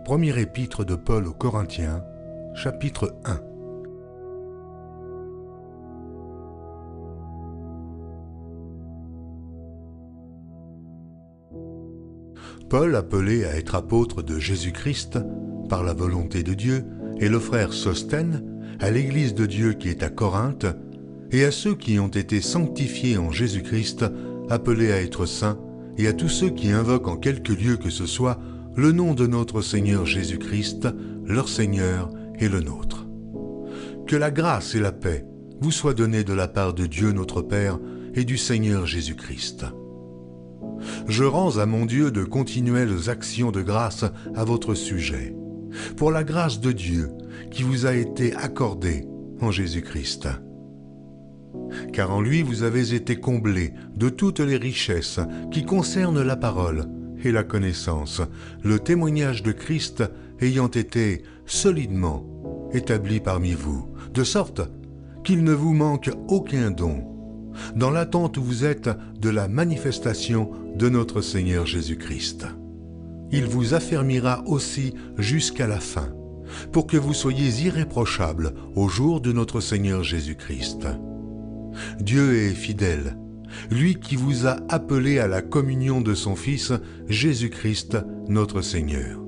Premier épître de Paul aux Corinthiens, chapitre 1. Paul, appelé à être apôtre de Jésus-Christ par la volonté de Dieu, et le frère Sosthène, à l'Église de Dieu qui est à Corinthe, et à ceux qui ont été sanctifiés en Jésus-Christ, appelés à être saints, et à tous ceux qui invoquent en quelque lieu que ce soit le nom de notre Seigneur Jésus-Christ, leur Seigneur et le nôtre. Que la grâce et la paix vous soient données de la part de Dieu notre Père et du Seigneur Jésus-Christ. Je rends à mon Dieu de continuelles actions de grâce à votre sujet, pour la grâce de Dieu qui vous a été accordée en Jésus-Christ. Car en lui vous avez été comblés de toutes les richesses qui concernent la parole et la connaissance, le témoignage de Christ ayant été solidement établi parmi vous, de sorte qu'il ne vous manque aucun don, dans l'attente où vous êtes de la manifestation de notre Seigneur Jésus-Christ. Il vous affermira aussi jusqu'à la fin, pour que vous soyez irréprochables au jour de notre Seigneur Jésus-Christ. Dieu est fidèle, lui qui vous a appelé à la communion de son Fils, Jésus-Christ, notre Seigneur.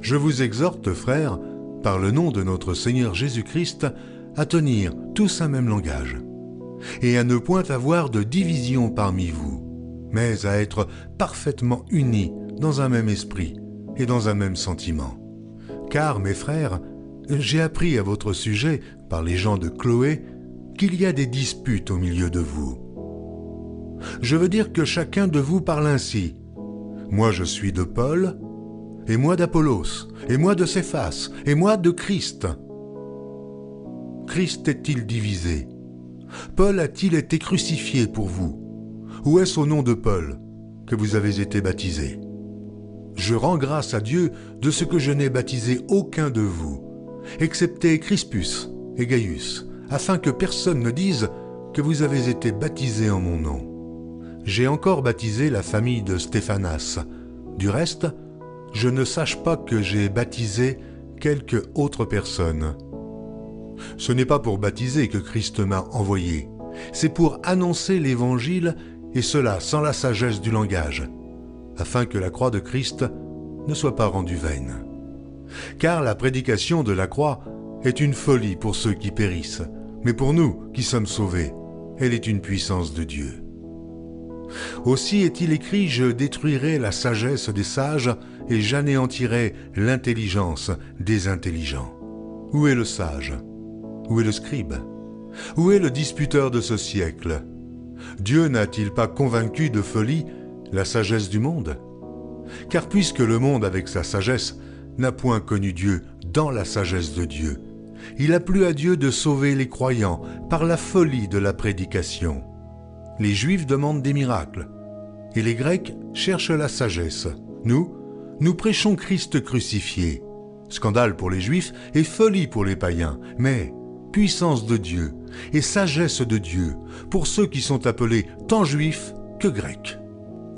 Je vous exhorte, frères, par le nom de notre Seigneur Jésus-Christ, à tenir tous un même langage, et à ne point avoir de division parmi vous, mais à être parfaitement unis dans un même esprit et dans un même sentiment. Car, mes frères, j'ai appris à votre sujet, par les gens de Chloé, qu'il y a des disputes au milieu de vous. Je veux dire que chacun de vous parle ainsi. Moi je suis de Paul, et moi d'Apollos, et moi de Céphas, et moi de Christ. Christ est-il divisé? Paul a-t-il été crucifié pour vous? Ou est-ce au nom de Paul que vous avez été baptisés? Je rends grâce à Dieu de ce que je n'ai baptisé aucun de vous, excepté Crispus et Gaius, afin que personne ne dise que vous avez été baptisés en mon nom. J'ai encore baptisé la famille de Stéphanas. Du reste, je ne sache pas que j'ai baptisé quelque autre personne. Ce n'est pas pour baptiser que Christ m'a envoyé, c'est pour annoncer l'Évangile, et cela sans la sagesse du langage, afin que la croix de Christ ne soit pas rendue vaine. Car la prédication de la croix est une folie pour ceux qui périssent, mais pour nous qui sommes sauvés, elle est une puissance de Dieu. Aussi est-il écrit, je détruirai la sagesse des sages et j'anéantirai l'intelligence des intelligents. Où est le sage? Où est le scribe? Où est le disputeur de ce siècle? Dieu n'a-t-il pas convaincu de folie la sagesse du monde? Car puisque le monde avec sa sagesse n'a point connu Dieu dans la sagesse de Dieu, il a plu à Dieu de sauver les croyants par la folie de la prédication. Les Juifs demandent des miracles, et les Grecs cherchent la sagesse. Nous prêchons Christ crucifié. Scandale pour les Juifs et folie pour les païens, mais puissance de Dieu et sagesse de Dieu pour ceux qui sont appelés tant Juifs que Grecs.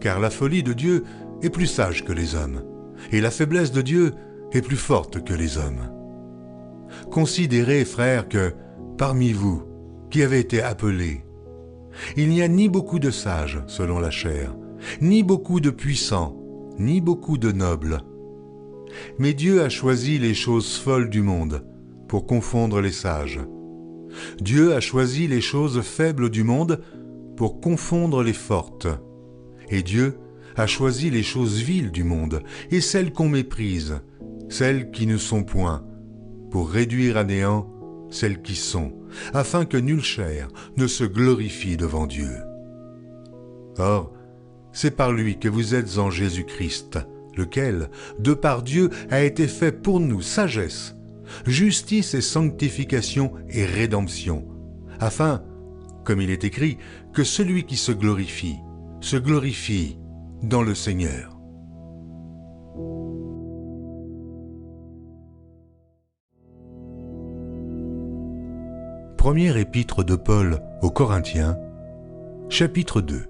Car la folie de Dieu est plus sage que les hommes, et la faiblesse de Dieu est plus forte que les hommes. Considérez, frères, que parmi vous, qui avez été appelés, il n'y a ni beaucoup de sages, selon la chair, ni beaucoup de puissants, ni beaucoup de nobles. Mais Dieu a choisi les choses folles du monde pour confondre les sages. Dieu a choisi les choses faibles du monde pour confondre les fortes. Et Dieu a choisi les choses viles du monde et celles qu'on méprise, celles qui ne sont point, pour réduire à néant celles qui sont, afin que nulle chair ne se glorifie devant Dieu. Or, c'est par lui que vous êtes en Jésus-Christ, lequel, de par Dieu, a été fait pour nous sagesse, justice et sanctification et rédemption, afin, comme il est écrit, que celui qui se glorifie dans le Seigneur. Première épître de Paul aux Corinthiens, chapitre 2.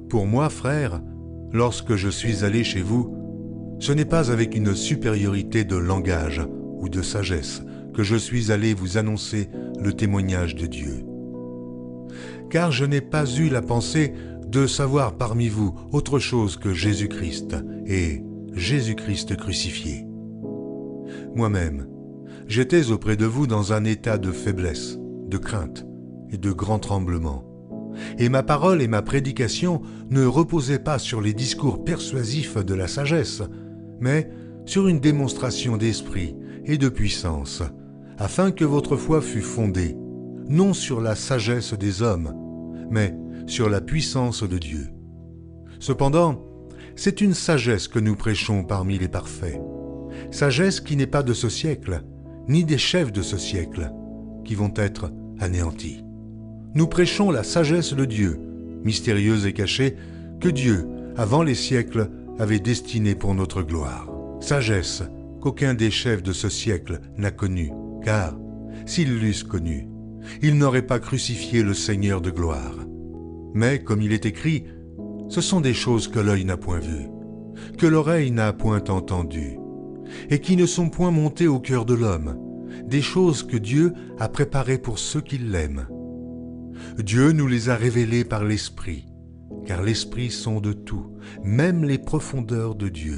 Pour moi, frères, lorsque je suis allé chez vous, ce n'est pas avec une supériorité de langage ou de sagesse que je suis allé vous annoncer le témoignage de Dieu. Car je n'ai pas eu la pensée de savoir parmi vous autre chose que Jésus-Christ et Jésus-Christ crucifié. Moi-même, j'étais auprès de vous dans un état de faiblesse, de crainte et de grand tremblement. Et ma parole et ma prédication ne reposaient pas sur les discours persuasifs de la sagesse, mais sur une démonstration d'esprit et de puissance, afin que votre foi fût fondée, non sur la sagesse des hommes, mais sur la puissance de Dieu. Cependant, c'est une sagesse que nous prêchons parmi les parfaits, sagesse qui n'est pas de ce siècle, ni des chefs de ce siècle, qui vont être anéantis. Nous prêchons la sagesse de Dieu, mystérieuse et cachée, que Dieu, avant les siècles, avait destinée pour notre gloire. Sagesse qu'aucun des chefs de ce siècle n'a connue, car, s'ils l'eussent connue, ils n'auraient pas crucifié le Seigneur de gloire. Mais, comme il est écrit, ce sont des choses que l'œil n'a point vues, que l'oreille n'a point entendues, et qui ne sont point montées au cœur de l'homme, des choses que Dieu a préparées pour ceux qui l'aiment. Dieu nous les a révélées par l'Esprit, car l'Esprit sonde tout, même les profondeurs de Dieu.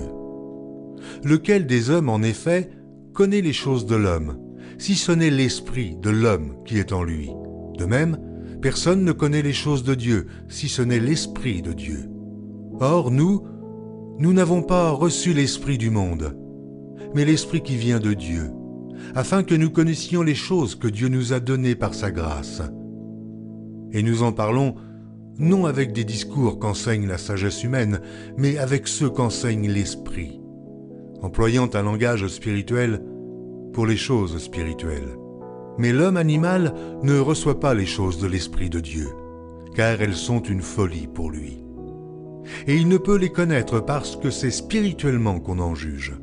Lequel des hommes, en effet, connaît les choses de l'homme, si ce n'est l'Esprit de l'homme qui est en lui? De même, personne ne connaît les choses de Dieu, si ce n'est l'Esprit de Dieu. Or, nous n'avons pas reçu l'Esprit du monde, mais l'Esprit qui vient de Dieu, afin que nous connaissions les choses que Dieu nous a données par sa grâce. Et nous en parlons non avec des discours qu'enseigne la sagesse humaine, mais avec ceux qu'enseigne l'Esprit, employant un langage spirituel pour les choses spirituelles. Mais l'homme animal ne reçoit pas les choses de l'Esprit de Dieu, car elles sont une folie pour lui. Et il ne peut les connaître parce que c'est spirituellement qu'on en juge.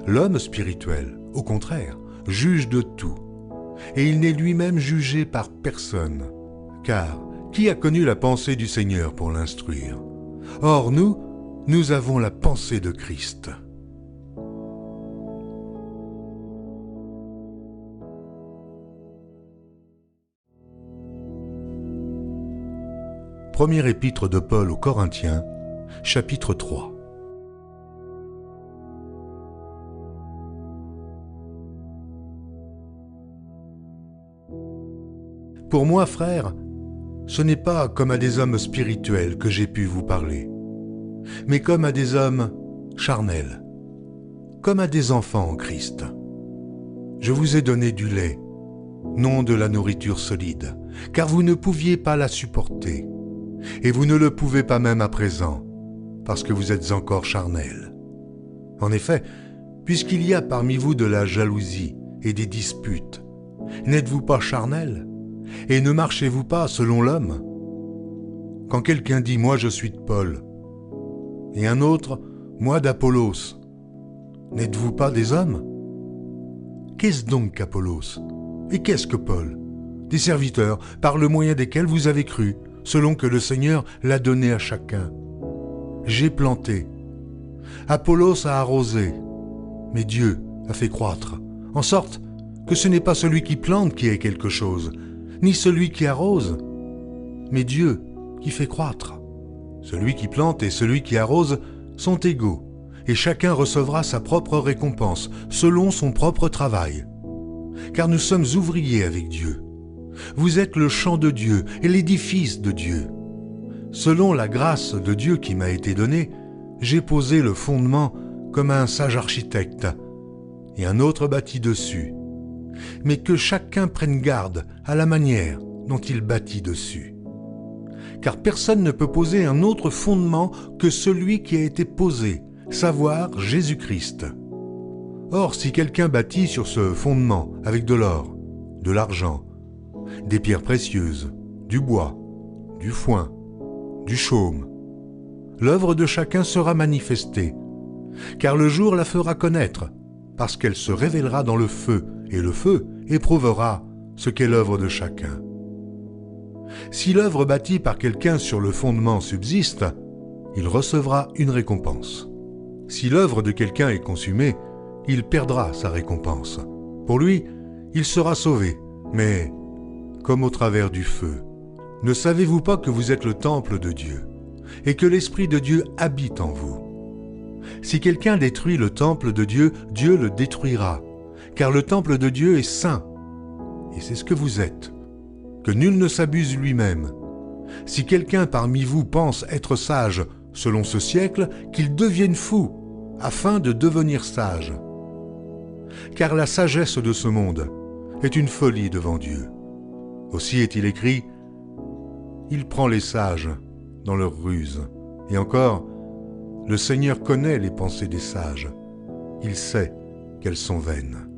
L'homme spirituel, au contraire, juge de tout, et il n'est lui-même jugé par personne. Car qui a connu la pensée du Seigneur pour l'instruire? Or nous avons la pensée de Christ. Première épître de Paul aux Corinthiens, chapitre 3. Pour moi, frères, ce n'est pas comme à des hommes spirituels que j'ai pu vous parler, mais comme à des hommes charnels, comme à des enfants en Christ. Je vous ai donné du lait, non de la nourriture solide, car vous ne pouviez pas la supporter, et vous ne le pouvez pas même à présent, parce que vous êtes encore charnels. En effet, puisqu'il y a parmi vous de la jalousie et des disputes, n'êtes-vous pas charnels ? Et ne marchez-vous pas selon l'homme? Quand quelqu'un dit « moi je suis de Paul » et un autre « moi d'Apollos », n'êtes-vous pas des hommes? Qu'est-ce donc qu'Apollos? Et qu'est-ce que Paul? Des serviteurs par le moyen desquels vous avez cru, selon que le Seigneur l'a donné à chacun. J'ai planté, Apollos a arrosé, mais Dieu a fait croître, en sorte que ce n'est pas celui qui plante qui est quelque chose, ni celui qui arrose, mais Dieu qui fait croître. Celui qui plante et celui qui arrose sont égaux, et chacun recevra sa propre récompense, selon son propre travail. Car nous sommes ouvriers avec Dieu. Vous êtes le champ de Dieu et l'édifice de Dieu. Selon la grâce de Dieu qui m'a été donnée, j'ai posé le fondement comme un sage architecte, et un autre bâtit dessus. Mais que chacun prenne garde à la manière dont il bâtit dessus. Car personne ne peut poser un autre fondement que celui qui a été posé, savoir Jésus-Christ. Or, si quelqu'un bâtit sur ce fondement avec de l'or, de l'argent, des pierres précieuses, du bois, du foin, du chaume, l'œuvre de chacun sera manifestée, car le jour la fera connaître, parce qu'elle se révélera dans le feu, et le feu éprouvera ce qu'est l'œuvre de chacun. Si l'œuvre bâtie par quelqu'un sur le fondement subsiste, il recevra une récompense. Si l'œuvre de quelqu'un est consumée, il perdra sa récompense. Pour lui, il sera sauvé, mais comme au travers du feu. Ne savez-vous pas que vous êtes le temple de Dieu et que l'Esprit de Dieu habite en vous? Si quelqu'un détruit le temple de Dieu, Dieu le détruira, car le temple de Dieu est saint, et c'est ce que vous êtes. Que nul ne s'abuse lui-même. Si quelqu'un parmi vous pense être sage selon ce siècle, qu'il devienne fou, afin de devenir sage. Car la sagesse de ce monde est une folie devant Dieu. Aussi est-il écrit, « Il prend les sages dans leur ruse. » Et encore, « Le Seigneur connaît les pensées des sages. Il sait qu'elles sont vaines. »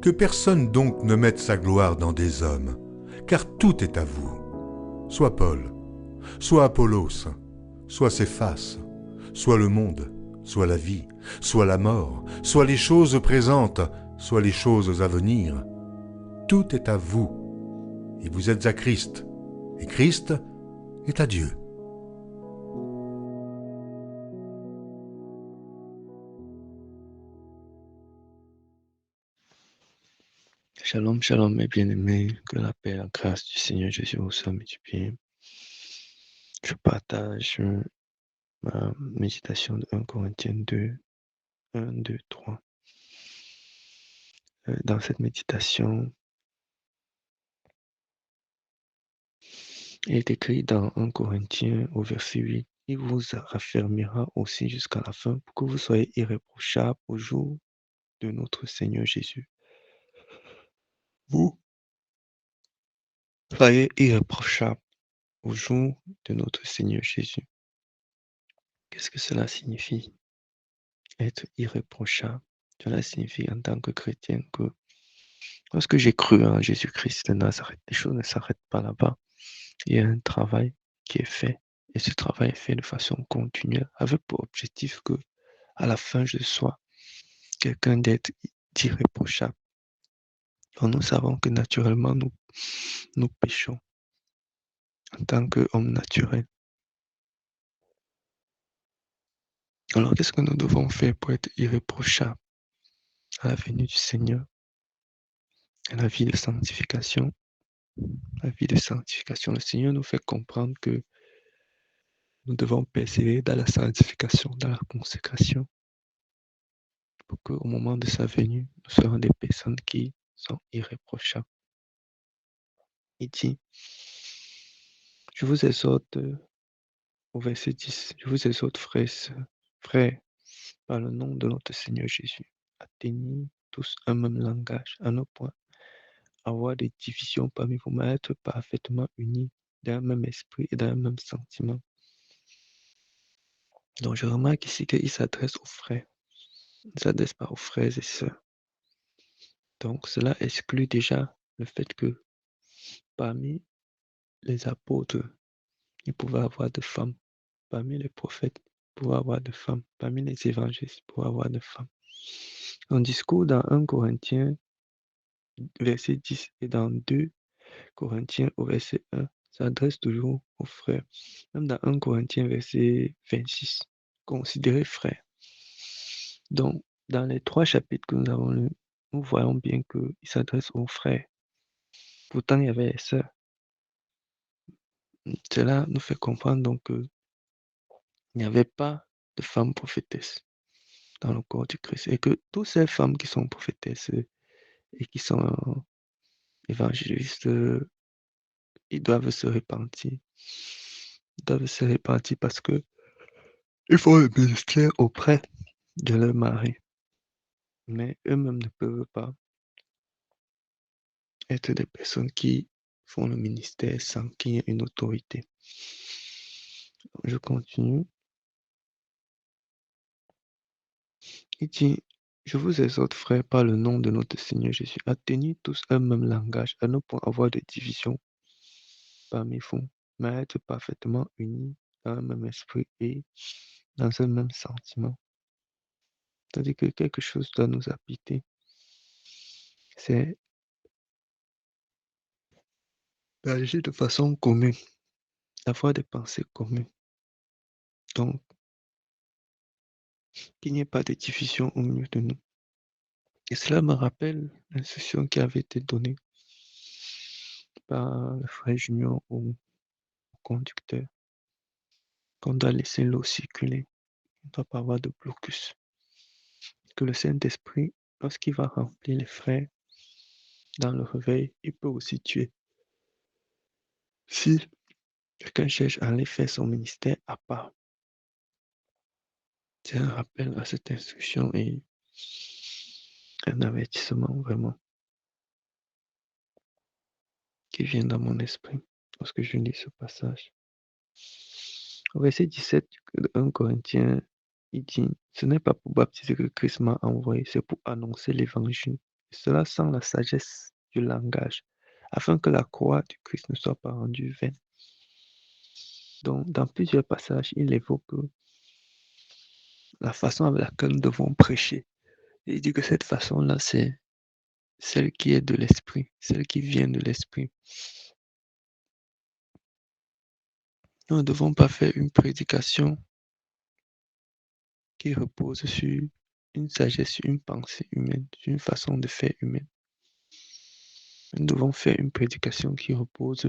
Que personne donc ne mette sa gloire dans des hommes, car tout est à vous. Soit Paul, soit Apollos, soit Céphas, soit le monde, soit la vie, soit la mort, soit les choses présentes, soit les choses à venir. Tout est à vous, et vous êtes à Christ, et Christ est à Dieu. Shalom, shalom, mes bien-aimés, que la paix et la grâce du Seigneur Jésus vous soit multipliée. Je partage ma méditation de 1 Corinthiens 2, 1, 2, 3. Dans cette méditation, il est écrit dans 1 Corinthiens au verset 8, « Il vous raffermira aussi jusqu'à la fin pour que vous soyez irréprochables au jour de notre Seigneur Jésus. » Vous soyez irréprochables au jour de notre Seigneur Jésus. Qu'est-ce que cela signifie? Être irréprochable. Cela signifie en tant que chrétien que lorsque j'ai cru en Jésus-Christ de Nazareth, les choses ne s'arrêtent pas là-bas. Il y a un travail qui est fait et ce travail est fait de façon continuelle avec pour objectif que à la fin je sois quelqu'un d'irréprochable. Donc nous savons que naturellement nous péchons en tant qu'homme naturel. Alors qu'est-ce que nous devons faire pour être irréprochable à la venue du Seigneur, à la vie de sanctification? La vie de sanctification, le Seigneur nous fait comprendre que nous devons persévérer dans la sanctification, dans la consécration, pour qu'au moment de sa venue, nous serons des personnes qui sont irréprochables. Il dit, je vous exhorte, au verset 10, je vous exhorte, frères, par le nom de notre Seigneur Jésus, à tenir tous un même langage, à ne point avoir des divisions parmi vous, mais à être parfaitement unis d'un même esprit et d'un même sentiment. Donc, je remarque ici qu'il s'adresse aux frères. Il ne s'adresse pas aux frères et sœurs. Donc, cela exclut déjà le fait que parmi les apôtres, il pouvait avoir de femmes. Parmi les prophètes, il pouvait avoir de femmes. Parmi les évangélistes, il pouvait avoir de femmes. Un discours dans 1 Corinthiens, verset 10, et dans 2 Corinthiens, au verset 1, s'adresse toujours aux frères. Même dans 1 Corinthiens, verset 26, considérez frères. Donc, dans les 3 chapitres que nous avons lus, nous voyons bien qu'il s'adresse aux frères. Pourtant, il y avait les sœurs. Cela nous fait comprendre donc qu'il n'y avait pas de femmes prophétesses dans le corps du Christ et que toutes ces femmes qui sont prophétesses et qui sont évangélistes, ils doivent se repentir. Ils doivent se repentir parce que il faut le ministère auprès de leur mari. Mais eux-mêmes ne peuvent pas être des personnes qui font le ministère sans qu'il y ait une autorité. Je continue. Il dit, je vous exhorte, frères, par le nom de notre Seigneur Jésus, à tenir tous un même langage, à ne point avoir de division parmi vous, mais à être parfaitement unis dans un même esprit et dans un même sentiment. C'est-à-dire que quelque chose doit nous habiter. C'est d'agir de façon commune. d'avoir des pensées communes. Donc, qu'il n'y ait pas de division au milieu de nous. Et cela me rappelle l'instruction qui avait été donnée par le frère Junior au conducteur, qu'on doit laisser l'eau circuler, on ne doit pas avoir de blocus. Que le Saint-Esprit, lorsqu'il va remplir les frères dans le réveil, il peut aussi tuer. Si quelqu'un cherche à aller faire son ministère à part, c'est un rappel à cette instruction et un avertissement vraiment qui vient dans mon esprit lorsque je lis ce passage. Au verset 17 de 1 Corinthiens, il dit, ce n'est pas pour baptiser que Christ m'a envoyé, c'est pour annoncer l'évangile. Cela sans la sagesse du langage, afin que la croix du Christ ne soit pas rendue vaine. Donc, dans plusieurs passages, il évoque la façon avec laquelle nous devons prêcher. Et il dit que cette façon-là, c'est celle qui est de l'esprit, celle qui vient de l'esprit. Nous ne devons pas faire une prédication qui repose sur une sagesse, sur une pensée humaine, sur une façon de faire humaine. Nous devons faire une prédication qui repose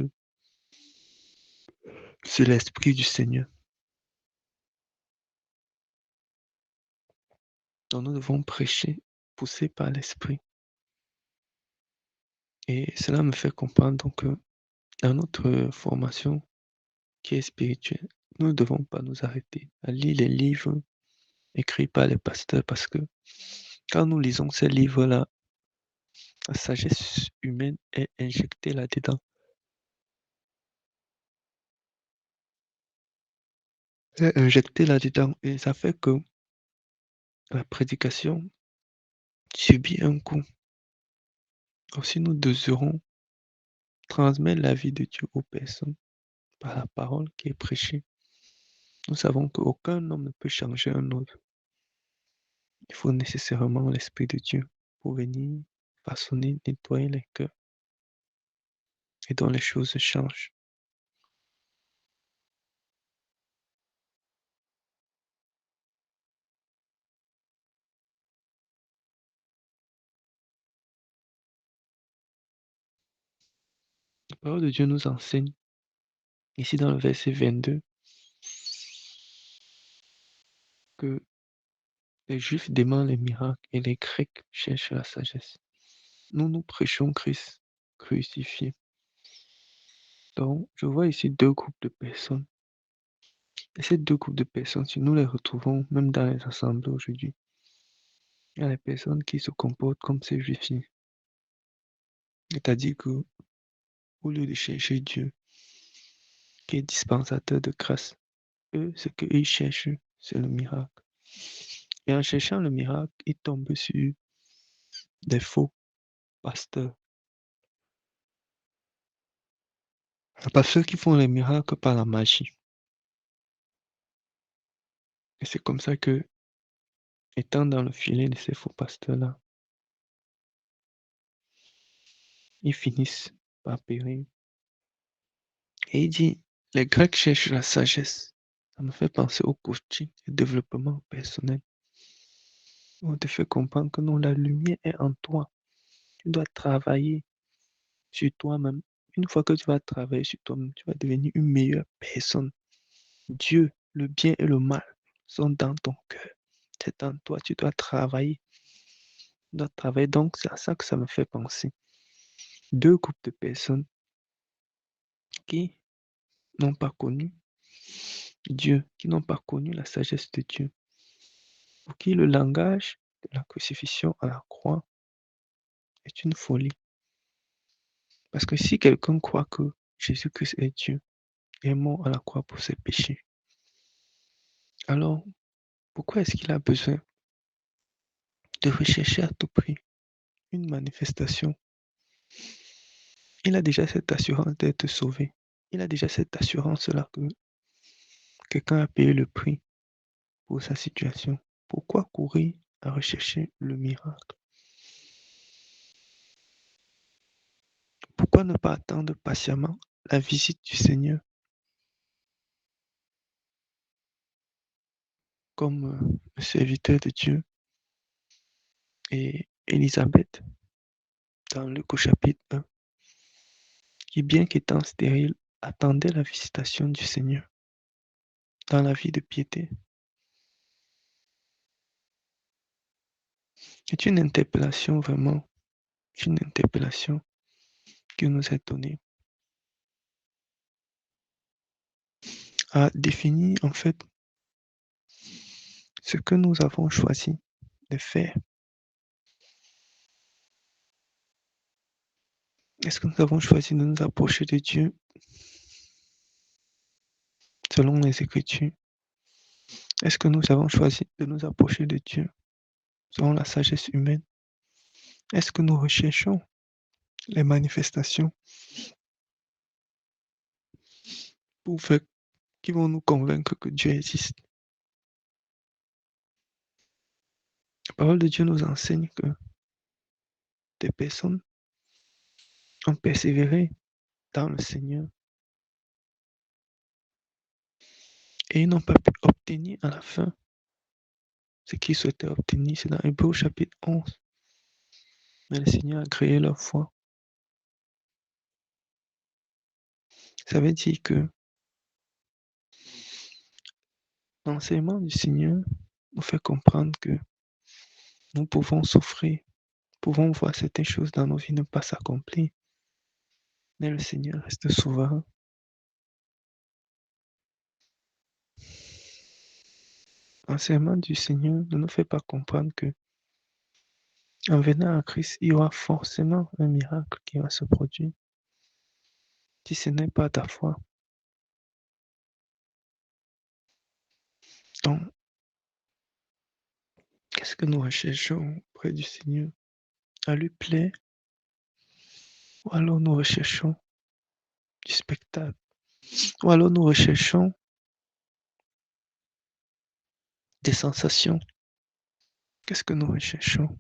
sur l'esprit du Seigneur. Donc nous devons prêcher, poussés par l'esprit. Et cela me fait comprendre donc que dans notre formation qui est spirituelle, nous ne devons pas nous arrêter à lire les livres écrits par les pasteurs parce que quand nous lisons ces livres-là, la sagesse humaine est injectée là-dedans. Est injectée là-dedans et ça fait que la prédication subit un coup. Aussi, nous devrons transmettre la vie de Dieu aux personnes par la parole qui est prêchée. Nous savons qu'aucun homme ne peut changer un autre. Il faut nécessairement l'Esprit de Dieu pour venir façonner, nettoyer les cœurs et dont les choses changent. La parole de Dieu nous enseigne, ici dans le verset 22, que les Juifs demandent les miracles et les Grecs cherchent la sagesse. Nous prêchons Christ crucifié. Donc, je vois ici deux groupes de personnes. Et ces deux groupes de personnes, si nous les retrouvons même dans les assemblées aujourd'hui, il y a les personnes qui se comportent comme ces Juifs-ci. C'est-à-dire que, au lieu de chercher Dieu, qui est dispensateur de grâce, eux, ce qu'ils cherchent, c'est le miracle. Et en cherchant le miracle, ils tombent sur des faux pasteurs. Les pasteurs qui font les miracles par la magie. Et c'est comme ça que, étant dans le filet de ces faux pasteurs-là, ils finissent par périr. Et il dit, les Grecs cherchent la sagesse. Ça me fait penser au coaching et développement personnel. On te fait comprendre que non, la lumière est en toi. Tu dois travailler sur toi-même. Une fois que tu vas travailler sur toi-même, tu vas devenir une meilleure personne. Dieu, le bien et le mal sont dans ton cœur. C'est en toi, tu dois travailler. Tu dois travailler. Donc, c'est à ça que ça me fait penser. Deux groupes de personnes qui n'ont pas connu Dieu, qui n'ont pas connu la sagesse de Dieu, pour qui le langage de la crucifixion à la croix est une folie. Parce que si quelqu'un croit que Jésus-Christ est Dieu, est mort à la croix pour ses péchés, alors pourquoi est-ce qu'il a besoin de rechercher à tout prix une manifestation? Il a déjà cette assurance d'être sauvé. Il a déjà cette assurance-là que quelqu'un a payé le prix pour sa situation. Pourquoi courir à rechercher le miracle? Pourquoi ne pas attendre patiemment la visite du Seigneur? comme le serviteur de Dieu et Élisabeth dans Luc au chapitre 1, qui bien qu'étant stérile, attendait la visitation du Seigneur dans la vie de piété. C'est une interpellation vraiment, une interpellation qui nous est donnée à définir en fait ce que nous avons choisi de faire. Est-ce que nous avons choisi de nous approcher de Dieu selon les Écritures? Est-ce que nous avons choisi de nous approcher de Dieu selon la sagesse humaine? Est-ce que nous recherchons les manifestations pour faire, qui vont nous convaincre que Dieu existe? La parole de Dieu nous enseigne que des personnes ont persévéré dans le Seigneur et ils n'ont pas pu obtenir à la fin ce qu'ils souhaitaient obtenir. C'est dans Hébreux chapitre 11. Mais le Seigneur a créé leur foi. Ça veut dire que l'enseignement du Seigneur nous fait comprendre que nous pouvons souffrir, pouvons voir certaines choses dans nos vies ne pas s'accomplir, mais le Seigneur reste souverain. L'enseignement du Seigneur ne nous fait pas comprendre que en venant à Christ, il y aura forcément un miracle qui va se produire. Si ce n'est pas ta foi. Donc, qu'est-ce que nous recherchons auprès du Seigneur? À lui plaire? Ou alors nous recherchons du spectacle? Ou alors nous recherchons des sensations? Qu'est-ce que nous recherchons?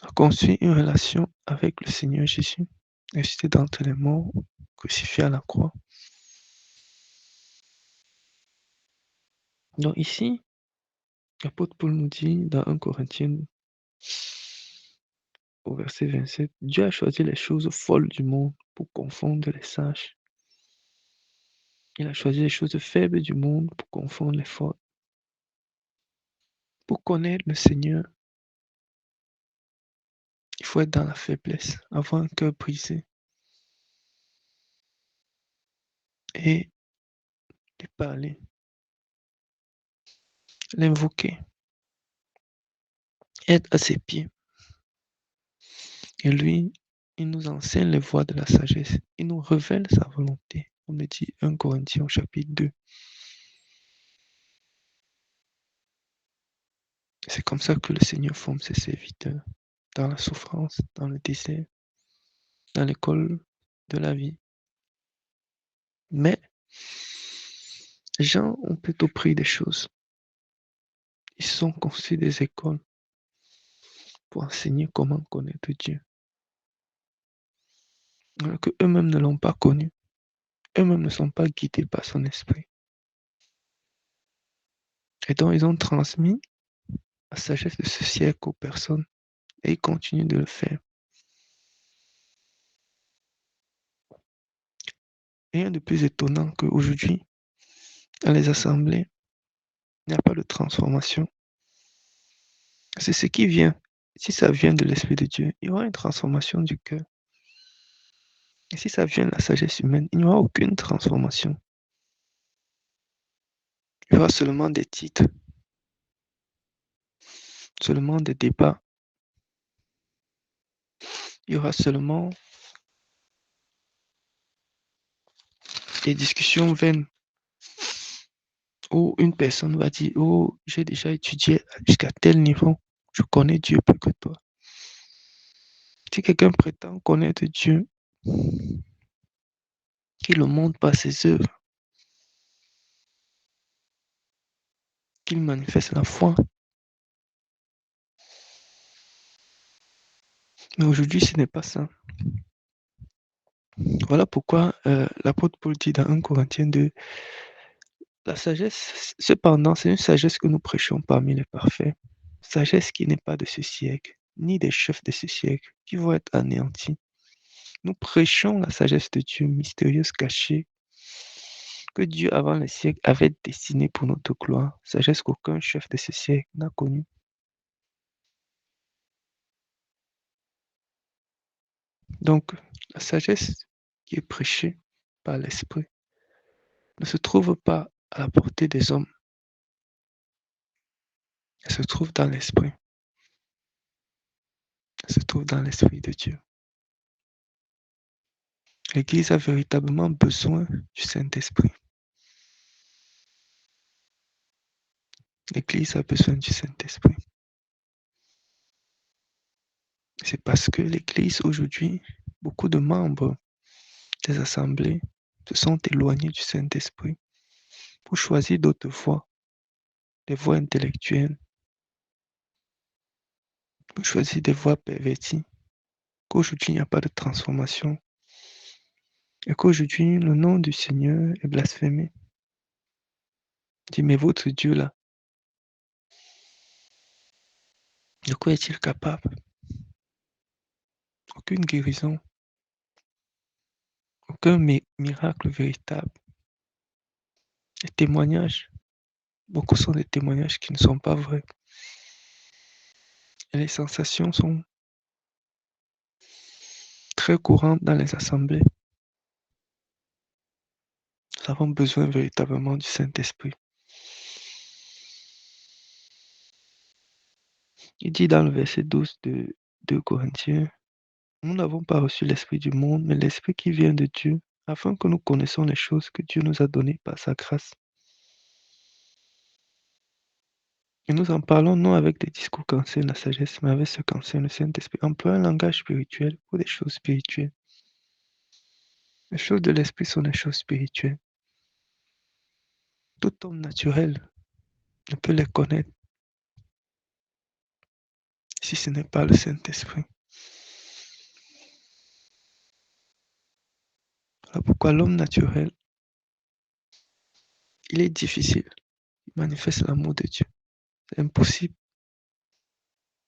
À construire une relation avec le Seigneur Jésus, ressuscité d'entre les morts, crucifié à la croix. Donc ici, l'apôtre Paul nous dit dans 1 Corinthiens au verset 27, Dieu a choisi les choses folles du monde pour confondre les sages. Il a choisi les choses faibles du monde pour confondre les fortes. Pour connaître le Seigneur, il faut être dans la faiblesse, avoir un cœur brisé et lui parler, l'invoquer, être à ses pieds. Et lui, il nous enseigne les voies de la sagesse. Il nous révèle sa volonté. On le dit 1 Corinthiens au chapitre 2. C'est comme ça que le Seigneur forme ses serviteurs, dans la souffrance, dans le désert, dans l'école de la vie. Mais les gens ont plutôt pris des choses. Ils se sont construits des écoles pour enseigner comment connaître Dieu. Alors que eux-mêmes ne l'ont pas connu. Eux-mêmes ne sont pas guidés par son esprit. Et donc, ils ont transmis la sagesse de ce siècle aux personnes et ils continuent de le faire. Rien de plus étonnant qu'aujourd'hui, dans les assemblées, il n'y a pas de transformation. C'est ce qui vient. Si ça vient de l'Esprit de Dieu, il y aura une transformation du cœur. Et si ça vient de la sagesse humaine, il n'y aura aucune transformation. Il y aura seulement des titres, seulement des débats. Il y aura seulement des discussions vaines où une personne va dire, oh, j'ai déjà étudié jusqu'à tel niveau, je connais Dieu plus que toi. Si quelqu'un prétend connaître Dieu, qu'il le montre par ses œuvres, qu'il manifeste la foi. Mais aujourd'hui, ce n'est pas ça. Voilà pourquoi l'apôtre Paul dit dans 1 Corinthiens 2, La sagesse, cependant, c'est une sagesse que nous prêchons parmi les parfaits. Sagesse qui n'est pas de ce siècle, ni des chefs de ce siècle, qui vont être anéantis. Nous prêchons la sagesse de Dieu mystérieuse, cachée, que Dieu avant les siècles avait destinée pour notre gloire. Sagesse qu'aucun chef de ce siècle n'a connue. Donc, la sagesse qui est prêchée par l'Esprit ne se trouve pas à la portée des hommes. Elle se trouve dans l'Esprit. Elle se trouve dans l'Esprit de Dieu. L'Église a véritablement besoin du Saint-Esprit. L'Église a besoin du Saint-Esprit. C'est parce que l'Église aujourd'hui, beaucoup de membres des assemblées se sont éloignés du Saint-Esprit pour choisir d'autres voies, des voies intellectuelles, pour choisir des voies perverties, qu'aujourd'hui il n'y a pas de transformation et qu'aujourd'hui le nom du Seigneur est blasphémé. Dis, mais votre Dieu là, de quoi est-il capable? Aucune guérison, aucun miracle véritable. Les témoignages, beaucoup sont des témoignages qui ne sont pas vrais. Et les sensations sont très courantes dans les assemblées. Nous avons besoin véritablement du Saint-Esprit. Il dit dans le verset 12 de 2 Corinthiens, nous n'avons pas reçu l'Esprit du monde, mais l'Esprit qui vient de Dieu, afin que nous connaissions les choses que Dieu nous a données par sa grâce. Et nous en parlons non avec des discours qu'enseigne la sagesse, mais avec ce qu'enseigne le Saint-Esprit. Emploie un langage spirituel pour des choses spirituelles. Les choses de l'Esprit sont des choses spirituelles. Tout homme naturel ne peut les connaître si ce n'est pas le Saint-Esprit. Voilà pourquoi l'homme naturel, il est difficile. Il manifeste l'amour de Dieu. C'est impossible.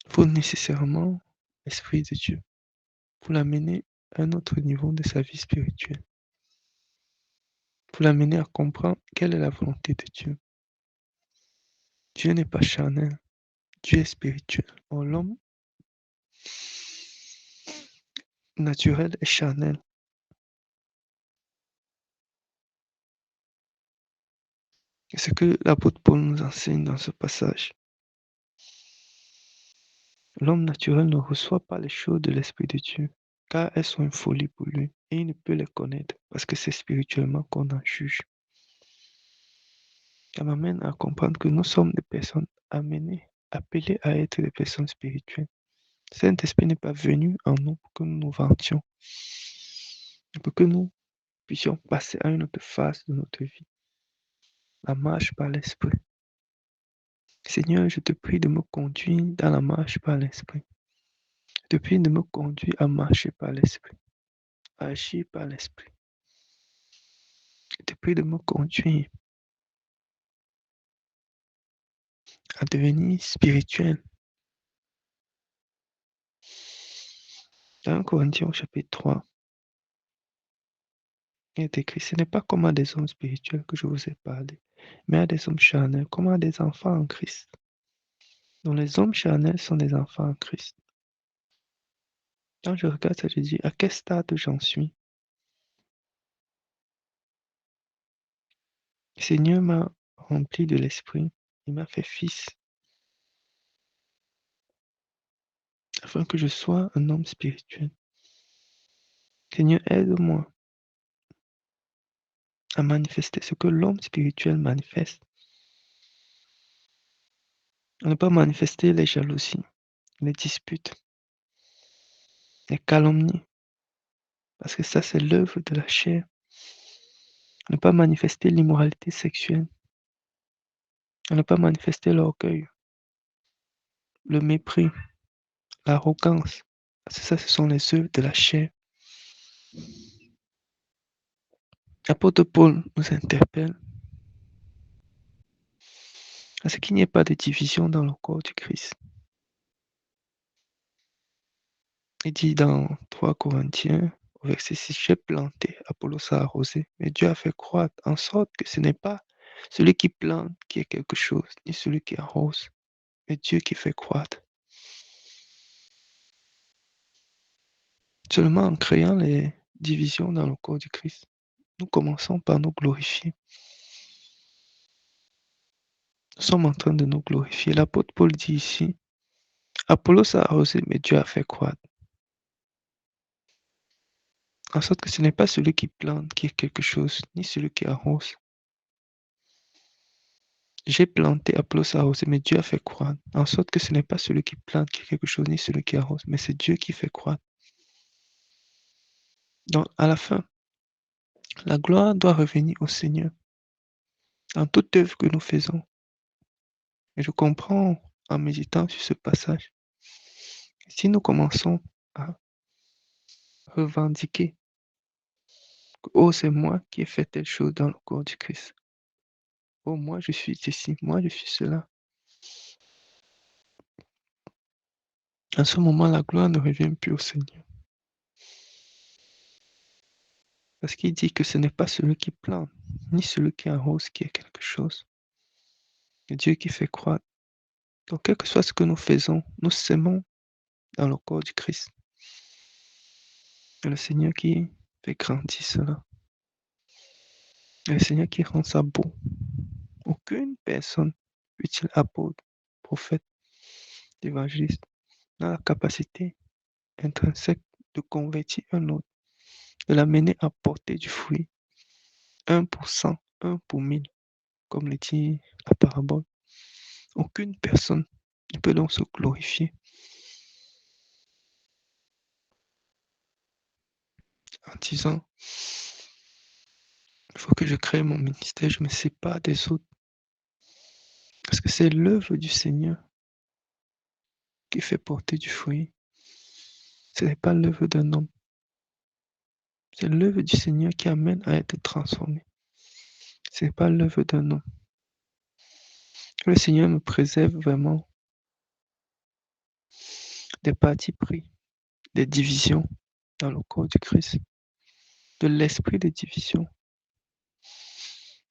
Il faut nécessairement l'Esprit de Dieu pour l'amener à un autre niveau de sa vie spirituelle. Pour l'amener à comprendre quelle est la volonté de Dieu. Dieu n'est pas charnel. Dieu est spirituel. Or, l'homme naturel est charnel. C'est ce que l'apôtre Paul nous enseigne dans ce passage. L'homme naturel ne reçoit pas les choses de l'Esprit de Dieu, car elles sont une folie pour lui, et il ne peut les connaître, parce que c'est spirituellement qu'on en juge. Ça m'amène à comprendre que nous sommes des personnes amenées, appelées à être des personnes spirituelles. Saint-Esprit n'est pas venu en nous pour que nous nous vantions, mais pour que nous puissions passer à une autre phase de notre vie, la marche par l'Esprit. Seigneur, je te prie de me conduire dans la marche par l'Esprit. Je te prie de me conduire à marcher par l'Esprit, à agir par l'Esprit. Je te prie de me conduire à devenir spirituel. Dans 1 Corinthiens au chapitre 3, il est écrit, ce n'est pas comme à des hommes spirituels que je vous ai parlé, mais à des hommes charnels, comme à des enfants en Christ. Donc les hommes charnels sont des enfants en Christ. Quand je regarde ça, je dis, à quel stade j'en suis? Le Seigneur m'a rempli de l'Esprit, il m'a fait fils, afin que je sois un homme spirituel. Seigneur, aide-moi à manifester ce que l'homme spirituel manifeste. À ne pas manifester les jalousies, les disputes, les calomnies, parce que ça, c'est l'œuvre de la chair. À ne pas manifester l'immoralité sexuelle, à ne pas manifester l'orgueil, le mépris, l'arrogance, parce que ça, ce sont les œuvres de la chair. L'apôtre Paul nous interpelle à ce qu'il n'y ait pas de division dans le corps du Christ. Il dit dans 3 Corinthiens, au verset 6, j'ai planté, Apollos a arrosé, mais Dieu a fait croître, en sorte que ce n'est pas celui qui plante qui est quelque chose, ni celui qui arrose, mais Dieu qui fait croître. Seulement en créant les divisions dans le corps du Christ, nous commençons par nous glorifier. Nous sommes en train de nous glorifier. L'apôtre Paul dit ici, Apollos a arrosé, mais Dieu a fait croître. En sorte que ce n'est pas celui qui plante qui est quelque chose, ni celui qui arrose. J'ai planté, Apollos a arrosé, mais Dieu a fait croître. En sorte que ce n'est pas celui qui plante qui est quelque chose, ni celui qui arrose, mais c'est Dieu qui fait croître. Donc, à la fin, la gloire doit revenir au Seigneur dans toute œuvre que nous faisons. Et je comprends en méditant sur ce passage. Si nous commençons à revendiquer que, oh, c'est moi qui ai fait telle chose dans le corps du Christ. Oh, moi, je suis ceci, moi, je suis cela. À ce moment, la gloire ne revient plus au Seigneur. Parce qu'il dit que ce n'est pas celui qui plante, ni celui qui arrose qui est quelque chose. C'est Dieu qui fait croître. Donc, quel que soit ce que nous faisons, nous sémons dans le corps du Christ. C'est le Seigneur qui fait grandir cela. C'est le Seigneur qui rend ça beau. Aucune personne, fût-il apôtre, prophète, évangéliste, n'a la capacité intrinsèque de convertir un autre, de l'amener à porter du fruit. 1%, 1 pour 1000, comme le dit la parabole. Aucune personne ne peut donc se glorifier en disant, il faut que je crée mon ministère, je me sépare des autres. Parce que c'est l'œuvre du Seigneur qui fait porter du fruit. Ce n'est pas l'œuvre d'un homme. C'est l'œuvre du Seigneur qui amène à être transformé. Ce n'est pas l'œuvre d'un homme. Que le Seigneur me préserve vraiment des partis pris, des divisions dans le corps du Christ, de l'esprit de division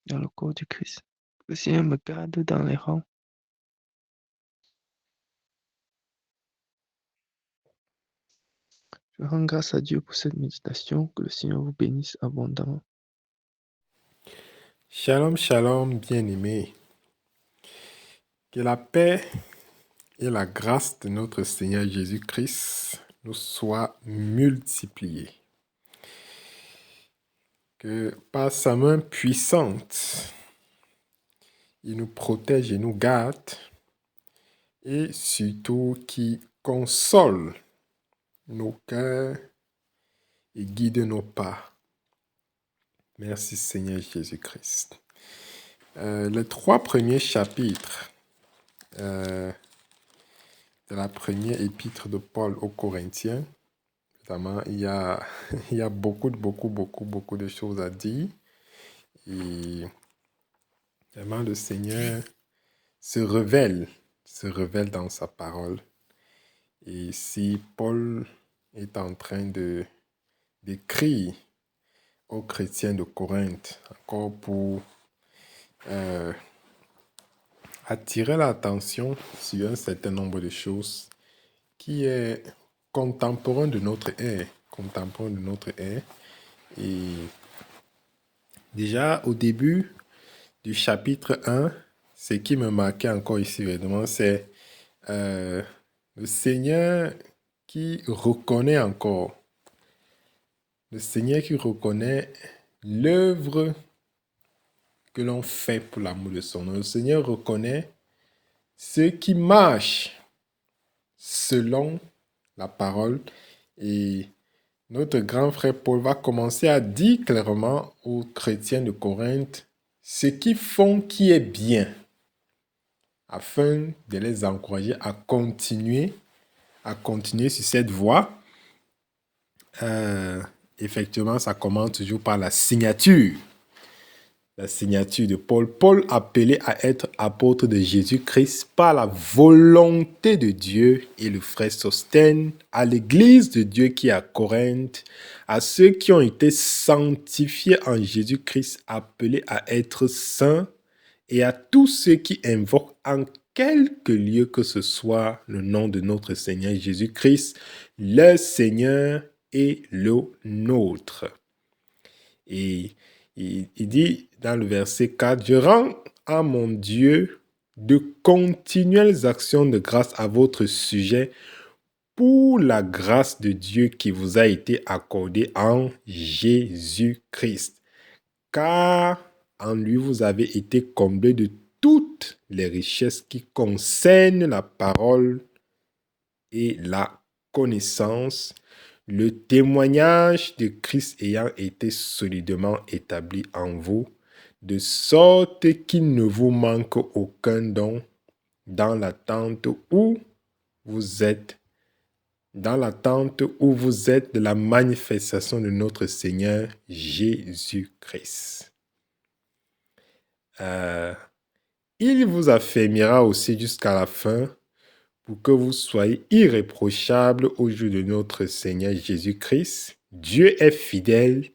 dans le corps du Christ. Que le Seigneur me garde dans les rangs. Je rends grâce à Dieu pour cette méditation. Que le Seigneur vous bénisse abondamment. Shalom, shalom, bien-aimés. Que la paix et la grâce de notre Seigneur Jésus-Christ nous soient multipliées. Que par sa main puissante, il nous protège et nous garde, et surtout qu'il console nos cœurs et guide nos pas. Merci Seigneur Jésus-Christ. Les 3 premiers chapitres de la première épître de Paul aux Corinthiens, évidemment, il y a beaucoup de choses à dire. Et vraiment, le Seigneur se révèle dans sa parole. Et si Paul est en train d'écrire aux chrétiens de Corinthe, encore pour attirer l'attention sur un certain nombre de choses qui est contemporain de notre ère. Et déjà, au début du chapitre 1, ce qui me marquait encore ici, vraiment, c'est le Seigneur qui reconnaît encore. Le Seigneur qui reconnaît l'œuvre que l'on fait pour l'amour de son nom. Le Seigneur reconnaît ceux qui marchent selon la parole. Et notre grand frère Paul va commencer à dire clairement aux chrétiens de Corinthe ce qu'ils font qui est bien, afin de les encourager à continuer sur cette voie. Effectivement, ça commence toujours par la signature. la signature de Paul. Paul appelé à être apôtre de Jésus-Christ par la volonté de Dieu, et le frère Sosthène, à l'église de Dieu qui est à Corinthe, à ceux qui ont été sanctifiés en Jésus-Christ, appelés à être saints, et à tous ceux qui invoquent en quelque lieu que ce soit le nom de notre Seigneur Jésus-Christ, le Seigneur et le nôtre. Et il dit dans le verset 4, « Je rends à mon Dieu de continuelles actions de grâce à votre sujet pour la grâce de Dieu qui vous a été accordée en Jésus-Christ. Car en lui vous avez été comblés de toutes les richesses qui concernent la parole et la connaissance, le témoignage de Christ ayant été solidement établi en vous, de sorte qu'il ne vous manque aucun don dans l'attente où vous êtes de la manifestation de notre Seigneur Jésus-Christ. Il vous affermira aussi jusqu'à la fin pour que vous soyez irréprochables au jour de notre Seigneur Jésus-Christ. Dieu est fidèle,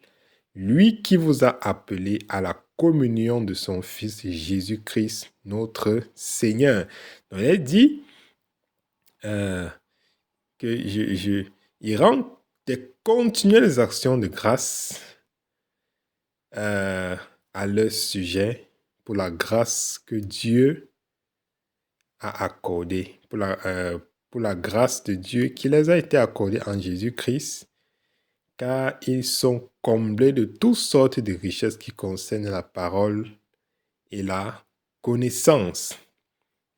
lui qui vous a appelé à la communion de son Fils Jésus-Christ, notre Seigneur. Donc, il dit il rend des continuelles actions de grâce à leur sujet pour la grâce que Dieu a accordée, pour la grâce de Dieu qui les a été accordée en Jésus-Christ, car ils sont comblés de toutes sortes de richesses qui concernent la parole et la connaissance.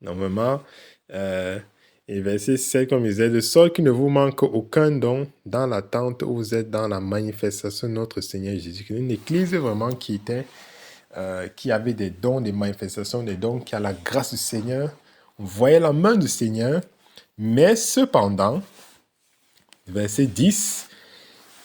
Normalement, et verset 7, comme il disait, de sorte qu'il ne vous manque aucun don dans l'attente où vous êtes dans la manifestation de notre Seigneur Jésus-Christ. Une église vraiment qui avait des dons, des manifestations, des dons, qui a la grâce du Seigneur. On voyait la main du Seigneur, mais cependant, verset 10,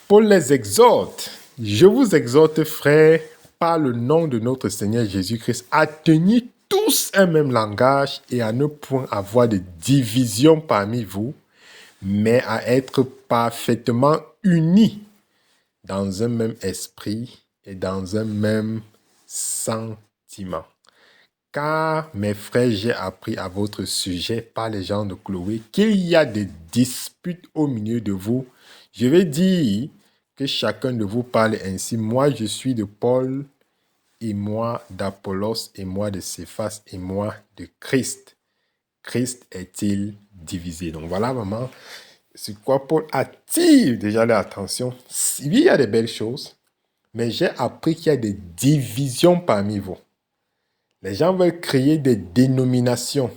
Paul les exhorte. Je vous exhorte, frères, par le nom de notre Seigneur Jésus-Christ, à tenir tous un même langage et à ne point avoir de division parmi vous, mais à être parfaitement unis dans un même esprit et dans un même sentiment. Car, mes frères, j'ai appris à votre sujet par les gens de Chloé qu'il y a des disputes au milieu de vous. Je vais dire que chacun de vous parle ainsi. Moi, je suis de Paul, et moi d'Apollos, et moi de Céphas, et moi de Christ. Christ est-il divisé? Donc voilà vraiment c'est quoi Paul attire déjà leur attention. Oui, il y a des belles choses, mais j'ai appris qu'il y a des divisions parmi vous. Les gens veulent créer des dénominations.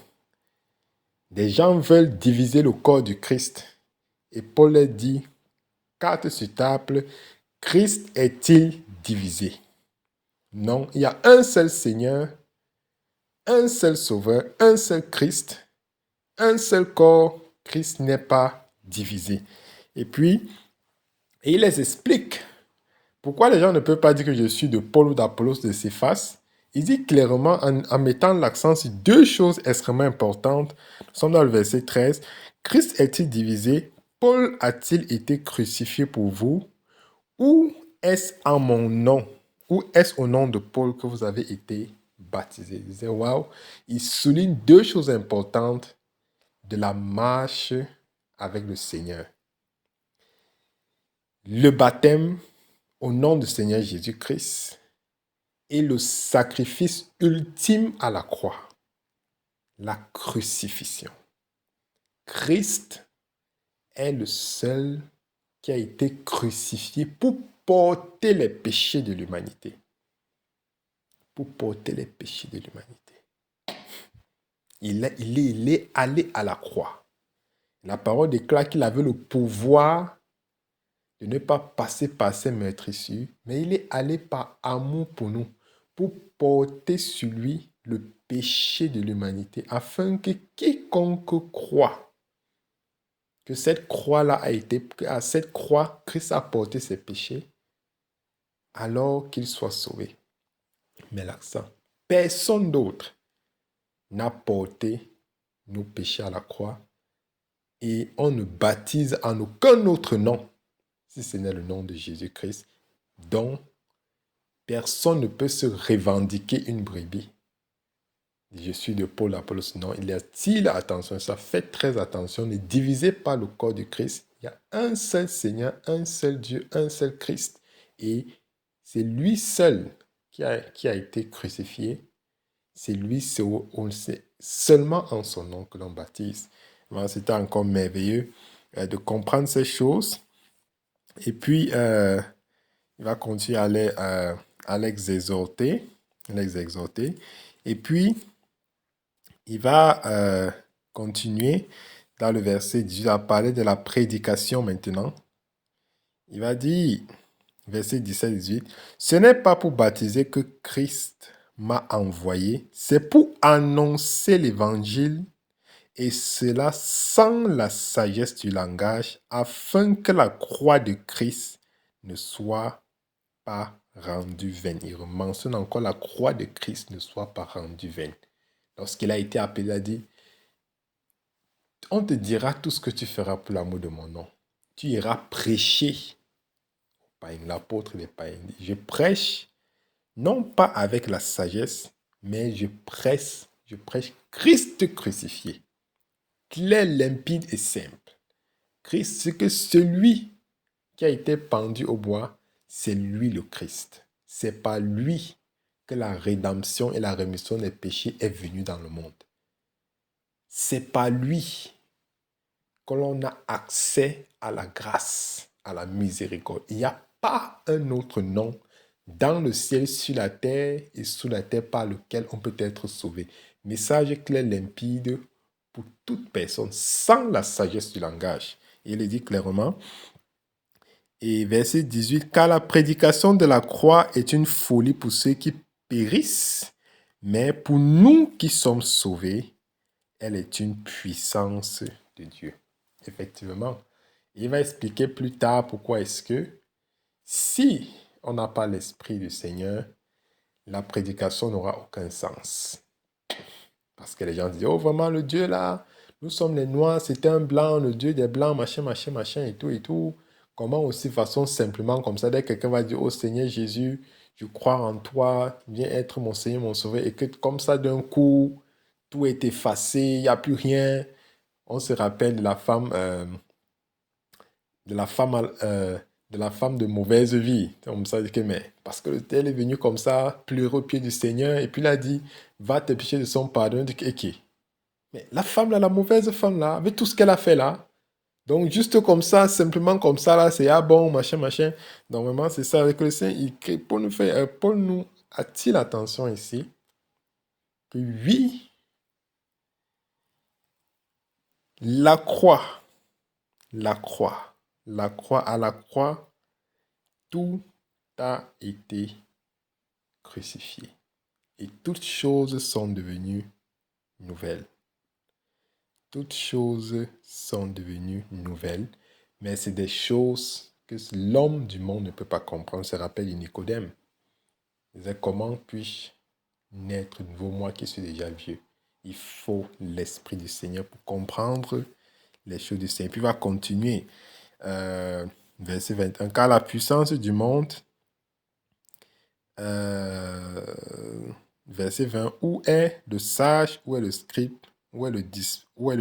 Des gens veulent diviser le corps du Christ. Et Paul leur dit, carte sur table, Christ est-il divisé? Non, il y a un seul Seigneur, un seul Sauveur, un seul Christ, un seul corps. Christ n'est pas divisé. Et puis, il les explique pourquoi les gens ne peuvent pas dire que je suis de Paul ou d'Apollos, de Céphas. Il dit clairement en mettant l'accent sur deux choses extrêmement importantes. Nous sommes dans le verset 13. Christ est-il divisé? Paul a-t-il été crucifié pour vous? Ou est-ce en mon nom? Ou est-ce au nom de Paul que vous avez été baptisés? Il disait, waouh! Il souligne deux choses importantes de la marche avec le Seigneur. Le baptême au nom du Seigneur Jésus-Christ et le sacrifice ultime à la croix, la crucifixion. Christ est le seul qui a été crucifié pour porter les péchés de l'humanité. Pour porter les péchés de l'humanité. Il est allé à la croix. La parole déclare qu'il avait le pouvoir de ne pas passer par ses meurtrissures, mais il est allé par amour pour nous, pour porter sur lui le péché de l'humanité, afin que quiconque croit que cette croix-là à cette croix, Christ a porté ses péchés, alors qu'il soit sauvé. met l'accent. Personne d'autre n'a porté nos péchés à la croix et on ne baptise en aucun autre nom, si ce n'est le nom de Jésus-Christ, dont personne ne peut se revendiquer une brebis. Je suis de Paul, Apollos. Non, il y a-t-il, attention, ça fait très attention, ne divisez pas le corps de Christ. Il y a un seul Seigneur, un seul Dieu, un seul Christ. Et c'est lui seul qui a été crucifié. C'est lui seulement en son nom que l'on baptise. C'était encore merveilleux de comprendre ces choses. Et puis, il va continuer à les exhorter. Et puis, il va continuer dans le verset 18 à parler de la prédication maintenant. Il va dire, verset 17-18, « Ce n'est pas pour baptiser que Christ m'a envoyé, c'est pour annoncer l'évangile, et cela sans la sagesse du langage, afin que la croix de Christ ne soit pas rendue vaine. » Il mentionne encore la croix de Christ ne soit pas rendue vaine. Lorsqu'il a été appelé, il a dit, « On te dira tout ce que tu feras pour l'amour de mon nom. Tu iras prêcher. » L'apôtre des païens dit, « Je prêche, non pas avec la sagesse, mais je prêche Christ crucifié. » Clair, limpide et simple. Christ, c'est que celui qui a été pendu au bois, c'est lui le Christ. C'est par lui que la rédemption et la rémission des péchés est venue dans le monde. C'est par lui que l'on a accès à la grâce, à la miséricorde. Il n'y a pas un autre nom dans le ciel, sur la terre et sous la terre par lequel on peut être sauvé. Message clair, limpide pour toute personne, sans la sagesse du langage. Il est dit clairement. Et verset 18, « Car la prédication de la croix est une folie pour ceux qui périssent, mais pour nous qui sommes sauvés, elle est une puissance de Dieu. » Effectivement, il va expliquer plus tard pourquoi est-ce que si on n'a pas l'Esprit du Seigneur, la prédication n'aura aucun sens. Parce que les gens disent, « Oh, vraiment, le Dieu là, nous sommes les Noirs, c'est un blanc, le Dieu des blancs, machin, et tout. » Comment aussi, façon simplement comme ça, dès que quelqu'un va dire, « Oh Seigneur Jésus, je crois en toi, viens être mon Seigneur, mon Sauveur. » Et que comme ça, d'un coup, tout est effacé, il n'y a plus rien. On se rappelle de la femme de mauvaise vie. On me dit que, mais parce que elle est venue comme ça, pleurer au pied du Seigneur, et puis il a dit, va te pécher de son pardon. dit, ok. Mais la femme là, la mauvaise femme là, avec tout ce qu'elle a fait là, donc juste comme ça, simplement comme ça là, c'est ah bon, machin. Donc vraiment, c'est ça avec le Seigneur. Paul nous attire l'attention ici, que oui, à la croix, tout a été crucifié. Et toutes choses sont devenues nouvelles. Toutes choses sont devenues nouvelles, mais c'est des choses que l'homme du monde ne peut pas comprendre. On se rappelle de Nicodème. Il disait, comment puis-je naître de nouveau, moi qui suis déjà vieux? Il faut l'Esprit du Seigneur pour comprendre les choses du Seigneur. Puis il va continuer. Verset 21. Car la puissance du monde, verset 20, où est le sage, où est le scribe, où est le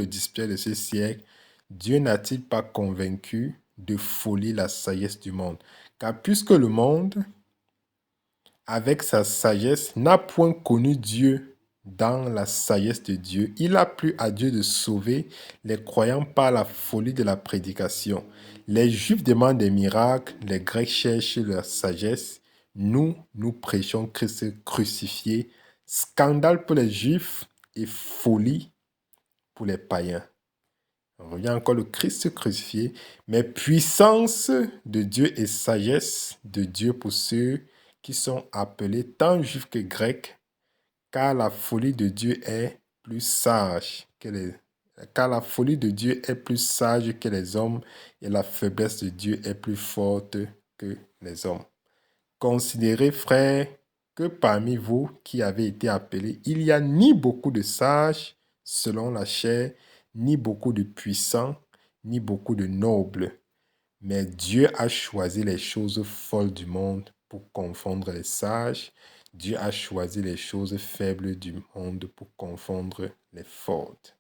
disciple de ce siècle? Dieu n'a-t-il pas convaincu de folie la sagesse du monde? Car puisque le monde, avec sa sagesse, n'a point connu Dieu dans la sagesse de Dieu, il a plu à Dieu de sauver les croyants par la folie de la prédication. Les Juifs demandent des miracles, les Grecs cherchent la sagesse. Nous prêchons Christ crucifié, scandale pour les Juifs et folie pour les païens. On revient encore le Christ crucifié, mais puissance de Dieu et sagesse de Dieu pour ceux qui sont appelés tant juifs que grecs, car la folie de Dieu est plus sage que les hommes et la faiblesse de Dieu est plus forte que les hommes. Considérez, frères, que parmi vous qui avez été appelés, il n'y a ni beaucoup de sages selon la chair, ni beaucoup de puissants, ni beaucoup de nobles. Mais Dieu a choisi les choses folles du monde pour confondre les sages. Dieu a choisi les choses faibles du monde pour confondre les fortes.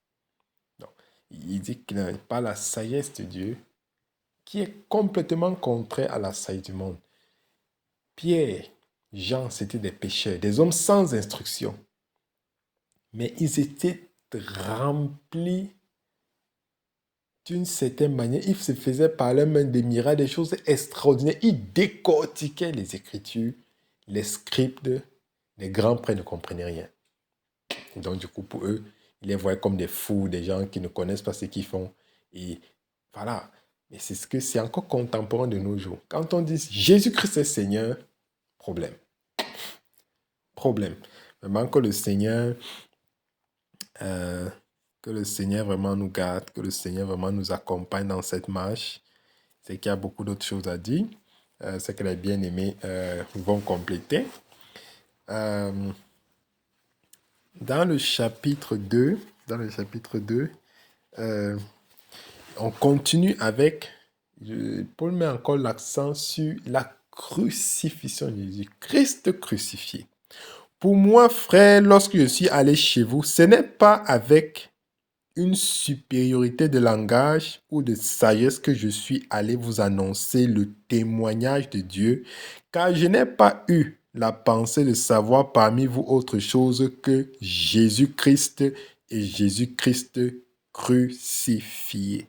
Donc, il dit qu'il n'est pas la sagesse de Dieu qui est complètement contraire à la sagesse du monde. Pierre, Jean, c'était des pécheurs, des hommes sans instruction. Mais ils étaient remplis d'une certaine manière. Ils se faisaient par leurs mains des miracles, des choses extraordinaires. Ils décortiquaient les Écritures, les scripts. Les grands prêtres ne comprenaient rien. Et donc, du coup, pour eux, ils les voyaient comme des fous, des gens qui ne connaissent pas ce qu'ils font. Et voilà. Mais c'est encore contemporain de nos jours. Quand on dit Jésus-Christ est Seigneur, problème. Vraiment que le Seigneur vraiment nous garde, que le Seigneur vraiment nous accompagne dans cette marche. C'est qu'il y a beaucoup d'autres choses à dire. C'est que les bien-aimés vont compléter. Dans le chapitre 2, on continue avec, Paul met encore l'accent sur la crucifixion de Jésus, Christ crucifié. Pour moi, frère, lorsque je suis allé chez vous, ce n'est pas avec une supériorité de langage ou de sagesse que je suis allé vous annoncer le témoignage de Dieu, car je n'ai pas eu la pensée de savoir parmi vous autre chose que Jésus-Christ et Jésus-Christ crucifié.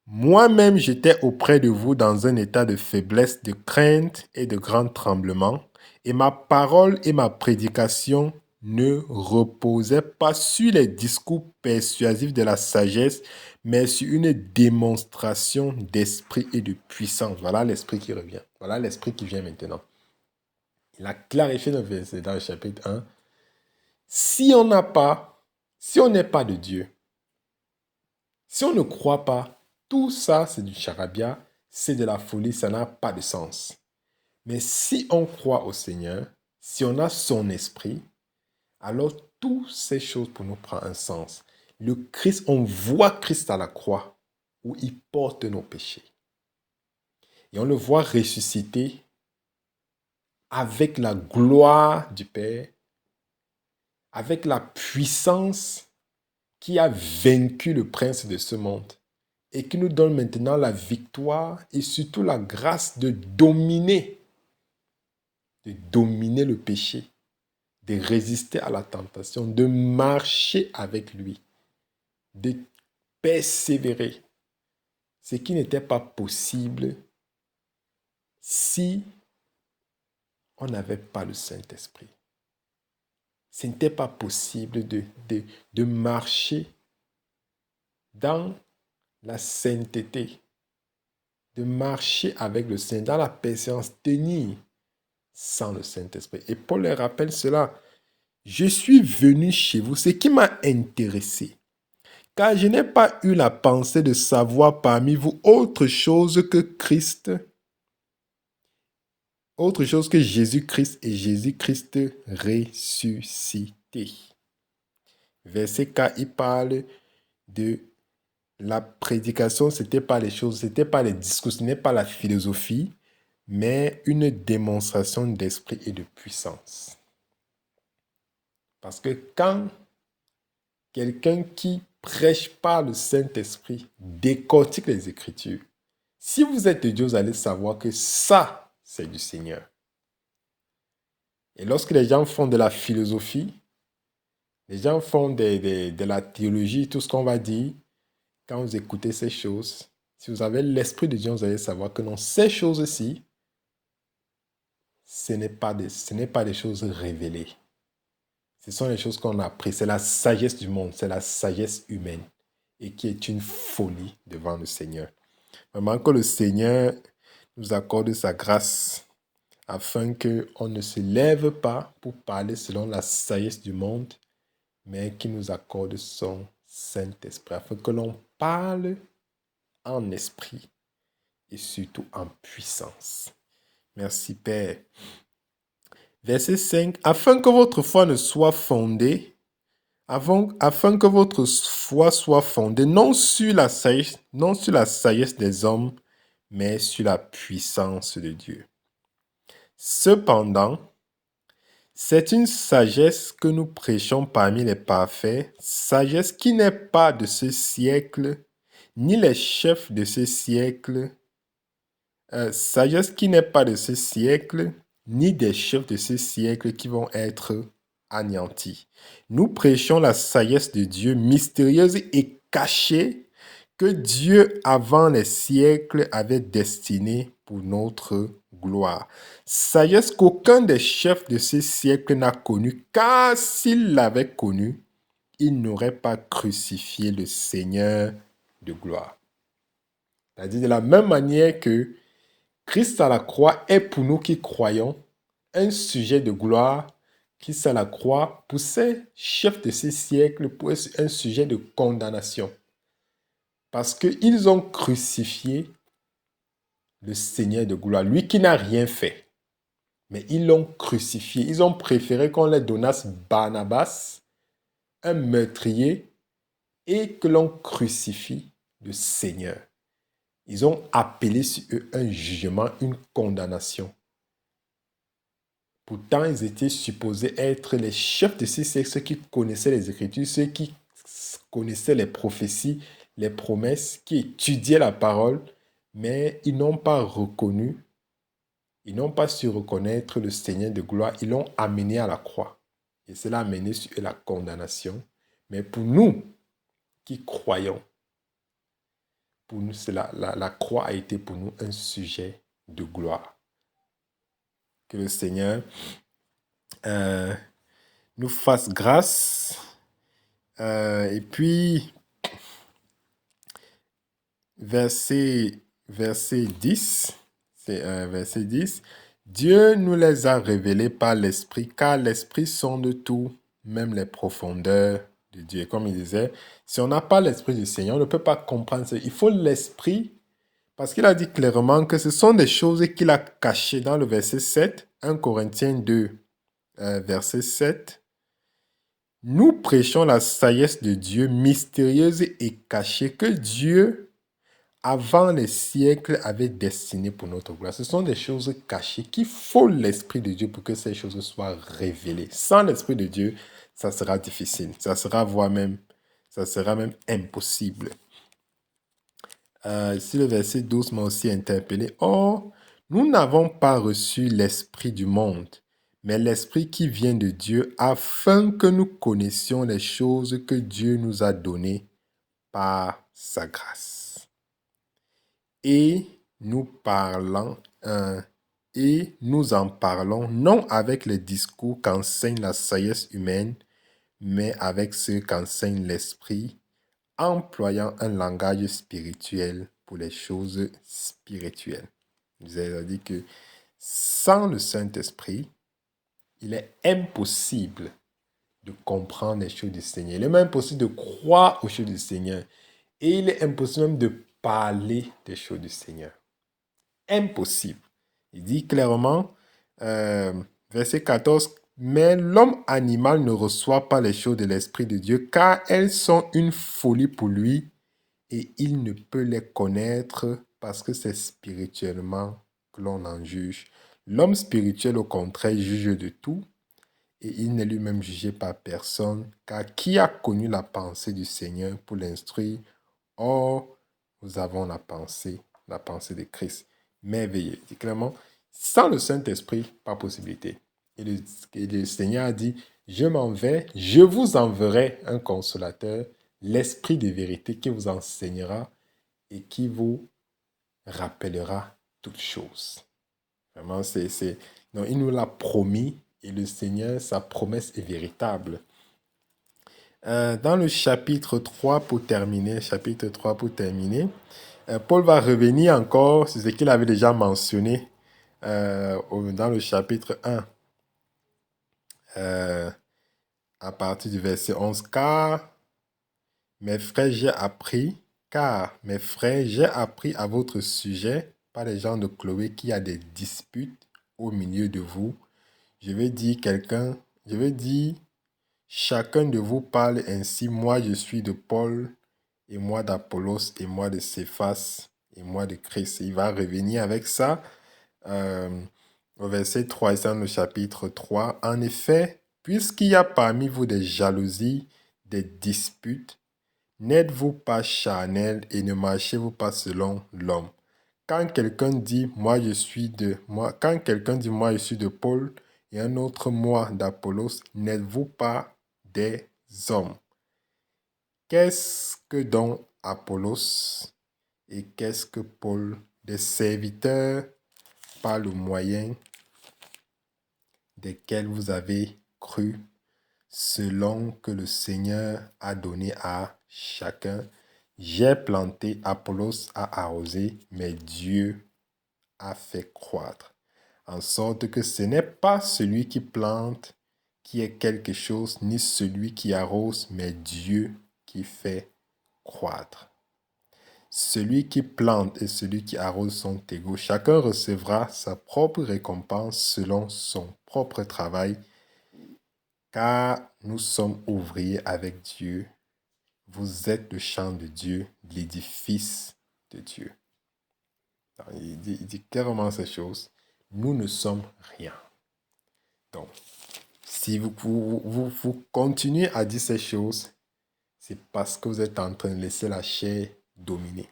Moi-même, j'étais auprès de vous dans un état de faiblesse, de crainte et de grand tremblement, et ma parole et ma prédication ne reposaient pas sur les discours persuasifs de la sagesse, mais sur une démonstration d'esprit et de puissance. Voilà l'esprit qui revient. Voilà l'esprit qui vient maintenant. Il a clarifié dans le chapitre 1. Si on n'est pas de Dieu, si on ne croit pas, tout ça, c'est du charabia, c'est de la folie, ça n'a pas de sens. Mais si on croit au Seigneur, si on a son esprit, alors toutes ces choses pour nous prennent un sens. Le Christ, on voit Christ à la croix où il porte nos péchés. Et on le voit ressusciter avec la gloire du Père, avec la puissance qui a vaincu le prince de ce monde et qui nous donne maintenant la victoire et surtout la grâce de dominer le péché, de résister à la tentation, de marcher avec lui, de persévérer. Ce qui n'était pas possible si on n'avait pas le Saint-Esprit. Ce n'était pas possible de marcher dans la sainteté, de marcher avec le Saint, dans la patience, tenir sans le Saint-Esprit. Et Paul leur rappelle cela. Je suis venu chez vous, ce qui m'a intéressé, car je n'ai pas eu la pensée de savoir parmi vous autre chose que Christ, autre chose que Jésus-Christ et Jésus-Christ ressuscité. Verset 4, il parle de la prédication, c'était pas les choses, c'était pas les discours, ce n'est pas la philosophie, mais une démonstration d'esprit et de puissance. Parce que quand quelqu'un qui prêche par le Saint-Esprit décortique les Écritures, si vous êtes de Dieu, vous allez savoir que ça, c'est du Seigneur. Et lorsque les gens font de la philosophie, les gens font de la théologie, tout ce qu'on va dire, quand vous écoutez ces choses, si vous avez l'Esprit de Dieu, vous allez savoir que non, ces choses-ci, ce n'est pas des choses révélées. Ce sont les choses qu'on a apprises. C'est la sagesse du monde, c'est la sagesse humaine et qui est une folie devant le Seigneur. Vraiment que le Seigneur nous accorde sa grâce afin qu'on ne se lève pas pour parler selon la sagesse du monde, mais qu'il nous accorde son Saint-Esprit, afin que l'on parle en esprit et surtout en puissance. Merci Père. Verset 5. Afin que votre foi ne soit fondée, afin que votre foi soit fondée non sur la sagesse des hommes, mais sur la puissance de Dieu. Cependant, c'est une sagesse que nous prêchons parmi les parfaits, sagesse qui n'est pas de ce siècle, ni les chefs de ce siècle, sagesse qui n'est pas de ce siècle, ni des chefs de ce siècle qui vont être anéantis. Nous prêchons la sagesse de Dieu mystérieuse et cachée que Dieu, avant les siècles, avait destinée pour notre gloire. Sagesse qu'aucun des chefs de ce siècle n'a connue, car s'il l'avait connue, il n'aurait pas crucifié le Seigneur de gloire. C'est-à-dire de la même manière que Christ à la croix est pour nous qui croyons un sujet de gloire, Christ à la croix pour ces chefs de ce siècle pour un sujet de condamnation. Parce qu'ils ont crucifié le Seigneur de gloire, lui qui n'a rien fait. Mais ils l'ont crucifié. Ils ont préféré qu'on leur donnasse Barnabas, un meurtrier, et que l'on crucifie le Seigneur. Ils ont appelé sur eux un jugement, une condamnation. Pourtant, ils étaient supposés être les chefs de ces sectes, ceux qui connaissaient les Écritures, ceux qui connaissaient les prophéties, les promesses, qui étudiaient la parole, mais ils n'ont pas reconnu, ils n'ont pas su reconnaître le Seigneur de gloire, ils l'ont amené à la croix. Et cela a amené sur eux la condamnation. Mais pour nous qui croyons, pour nous, la croix a été pour nous un sujet de gloire. Que le Seigneur nous fasse grâce. Et puis, verset 10, c'est verset 10. Dieu nous les a révélés par l'Esprit, car l'Esprit sonde tout, même les profondeurs de Dieu. Comme il disait, si on n'a pas l'Esprit du Seigneur, on ne peut pas comprendre ça. Il faut l'Esprit, parce qu'il a dit clairement que ce sont des choses qu'il a cachées dans le verset 7, 1 Corinthiens 2, verset 7. Nous prêchons la sagesse de Dieu mystérieuse et cachée que Dieu, avant les siècles, avait destinée pour notre gloire. Ce sont des choses cachées qu'il faut l'Esprit de Dieu pour que ces choses soient révélées. Sans l'Esprit de Dieu, ça sera difficile. Ça sera même impossible. Ici, le verset 12 m'a aussi interpellé. Or, nous n'avons pas reçu l'Esprit du monde, mais l'Esprit qui vient de Dieu, afin que nous connaissions les choses que Dieu nous a données par sa grâce. Et nous en parlons non avec les discours qu'enseigne la sagesse humaine, mais avec ceux qu'enseigne l'Esprit, employant un langage spirituel pour les choses spirituelles. Vous avez dit que sans le Saint-Esprit, il est impossible de comprendre les choses du Seigneur. Il est même impossible de croire aux choses du Seigneur. Et il est impossible même de parler des choses du Seigneur. Impossible. Il dit clairement, verset 14, « Mais l'homme animal ne reçoit pas les choses de l'Esprit de Dieu, car elles sont une folie pour lui, et il ne peut les connaître parce que c'est spirituellement que l'on en juge. L'homme spirituel, au contraire, juge de tout, et il n'est lui-même jugé par personne, car qui a connu la pensée du Seigneur pour l'instruire? Or, nous avons la pensée de Christ. Merveilleux. Dit clairement, sans le Saint-Esprit, pas possibilité. Et le Seigneur a dit, je m'en vais, je vous enverrai un consolateur, l'Esprit de vérité qui vous enseignera et qui vous rappellera toutes choses. Vraiment, non, il nous l'a promis et le Seigneur, sa promesse est véritable. Dans le chapitre 3, pour terminer, Paul va revenir encore sur ce qu'il avait déjà mentionné dans le chapitre 1, à partir du verset 11. Car mes frères, j'ai appris à votre sujet par les gens de Chloé qu'il y a des disputes au milieu de vous. je vais dire, chacun de vous parle ainsi, moi je suis de Paul, et moi d'Apollos, et moi de Céphas, et moi de Christ. Il va revenir avec ça au verset 3, et c'est dans le chapitre 3. En effet, puisqu'il y a parmi vous des jalousies, des disputes, n'êtes-vous pas charnels et ne marchez-vous pas selon l'homme? Quand quelqu'un dit moi je suis de Paul et un autre moi d'Apollos, n'êtes-vous pas des hommes? Qu'est-ce que donc Apollos et qu'est-ce que Paul? Des serviteurs par le moyen desquels vous avez cru, selon que le Seigneur a donné à chacun. J'ai planté, Apollos a arrosé, mais Dieu a fait croître. En sorte que ce n'est pas celui qui plante qui est quelque chose, ni celui qui arrose, mais Dieu qui fait croître. Celui qui plante et celui qui arrose sont égaux. Chacun recevra sa propre récompense selon son propre travail, car nous sommes ouvriers avec Dieu. Vous êtes le champ de Dieu, l'édifice de Dieu. Alors, il dit clairement ces choses. Nous ne sommes rien. Donc, si vous continuez à dire ces choses, c'est parce que vous êtes en train de laisser la chair dominer.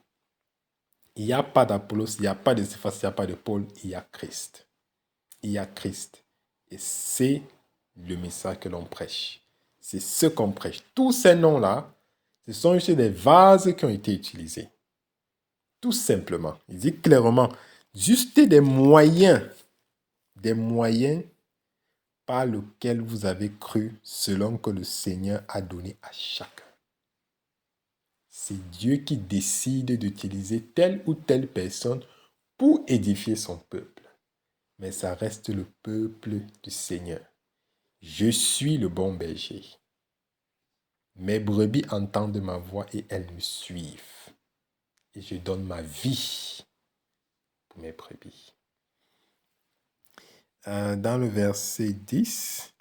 Il n'y a pas d'Apollos, il n'y a pas de Céphas, il n'y a pas de Paul, il y a Christ. Il y a Christ. Et c'est le message que l'on prêche. C'est ce qu'on prêche. Tous ces noms-là, ce sont juste des vases qui ont été utilisés. Tout simplement. Il dit clairement, juste des moyens par lesquels vous avez cru selon que le Seigneur a donné à chacun. C'est Dieu qui décide d'utiliser telle ou telle personne pour édifier son peuple. Mais ça reste le peuple du Seigneur. Je suis le bon berger. Mes brebis entendent ma voix et elles me suivent. Et je donne ma vie pour mes brebis. Dans le verset 10,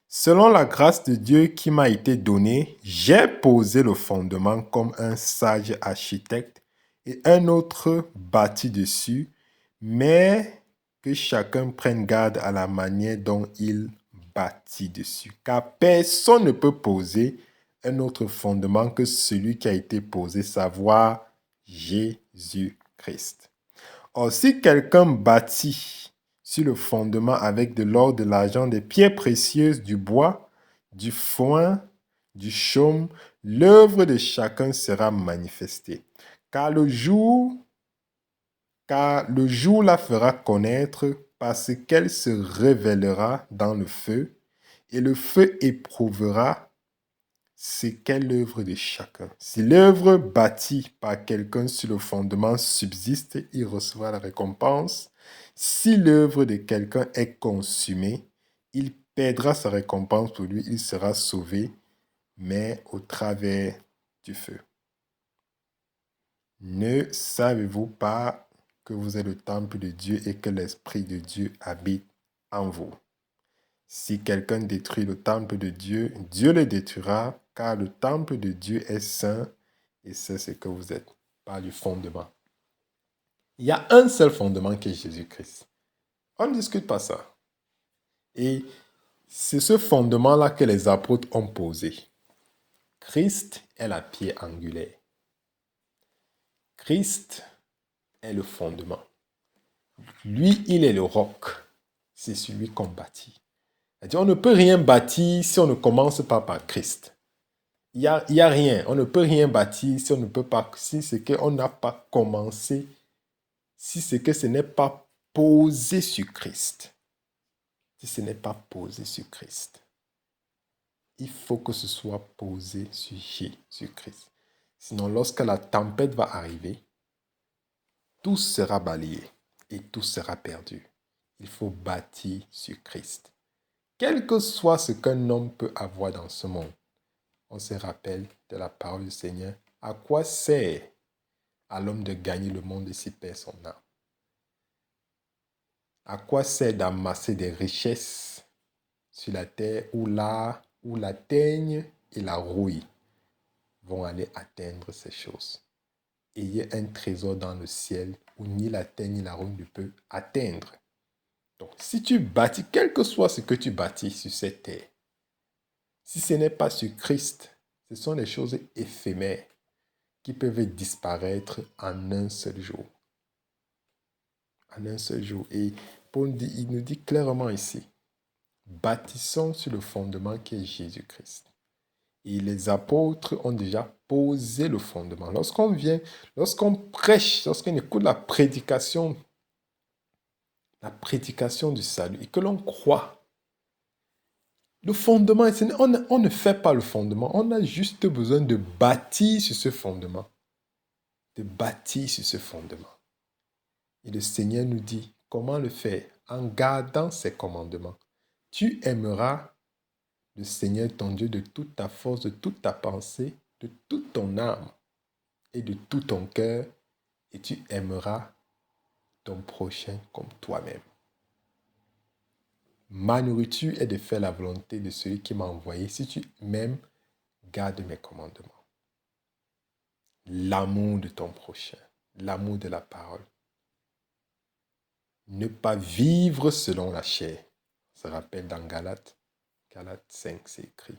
selon la grâce de Dieu qui m'a été donnée, j'ai posé le fondement comme un sage architecte et un autre bâti dessus, mais que chacun prenne garde à la manière dont il bâtit dessus. Car personne ne peut poser un autre fondement que celui qui a été posé, savoir Jésus-Christ. Or, si quelqu'un bâtit sur le fondement avec de l'or, de l'argent, des pierres précieuses, du bois, du foin, du chaume, l'œuvre de chacun sera manifestée. Car le jour la fera connaître parce qu'elle se révélera dans le feu, et le feu éprouvera c'est quelle œuvre de chacun. Si l'œuvre bâtie par quelqu'un sur le fondement subsiste, il recevra la récompense. Si l'œuvre de quelqu'un est consumée, il perdra sa récompense pour lui, il sera sauvé, mais au travers du feu. Ne savez-vous pas que vous êtes le temple de Dieu et que l'Esprit de Dieu habite en vous? Si quelqu'un détruit le temple de Dieu, Dieu le détruira, car le temple de Dieu est saint et c'est ce que vous êtes, par le fondement. Il y a un seul fondement qui est Jésus-Christ. On ne discute pas ça. Et c'est ce fondement-là que les apôtres ont posé. Christ est la pierre angulaire. Christ est le fondement. Lui, il est le roc. C'est celui qu'on bâtit. C'est-à-dire, on ne peut rien bâtir si on ne commence pas par Christ. Il y a rien. On ne peut rien bâtir si on ne peut pas, si c'est qu'on n'a pas commencé, si c'est que ce n'est pas posé sur Christ. Si ce n'est pas posé sur Christ. Il faut que ce soit posé sur Jésus-Christ. Sinon, lorsque la tempête va arriver, tout sera balayé et tout sera perdu. Il faut bâtir sur Christ. Quel que soit ce qu'un homme peut avoir dans ce monde, on se rappelle de la parole du Seigneur. À quoi sert à l'homme de gagner le monde et s'il perd son âme? À quoi sert d'amasser des richesses sur la terre où la teigne et la rouille vont aller atteindre ces choses. Ayez un trésor dans le ciel où ni la teigne ni la rouille ne peut atteindre. Donc, si tu bâtis, quel que soit ce que tu bâtis sur cette terre, si ce n'est pas sur Christ, ce sont des choses éphémères qui peuvent disparaître en un seul jour. En un seul jour. Et Paul il nous dit clairement ici, bâtissons sur le fondement qui est Jésus-Christ. Et les apôtres ont déjà posé le fondement. Lorsqu'on prêche, lorsqu'on écoute la prédication du salut et que l'on croit, le fondement, on ne fait pas le fondement, on a juste besoin de bâtir sur ce fondement. De bâtir sur ce fondement. Et le Seigneur nous dit comment le faire en gardant ses commandements. Tu aimeras le Seigneur ton Dieu de toute ta force, de toute ta pensée, de toute ton âme et de tout ton cœur, et tu aimeras ton prochain comme toi-même. Ma nourriture est de faire la volonté de celui qui m'a envoyé. Si tu m'aimes, garde mes commandements. L'amour de ton prochain, l'amour de la parole. Ne pas vivre selon la chair. On se rappelle dans Galates 5, c'est écrit.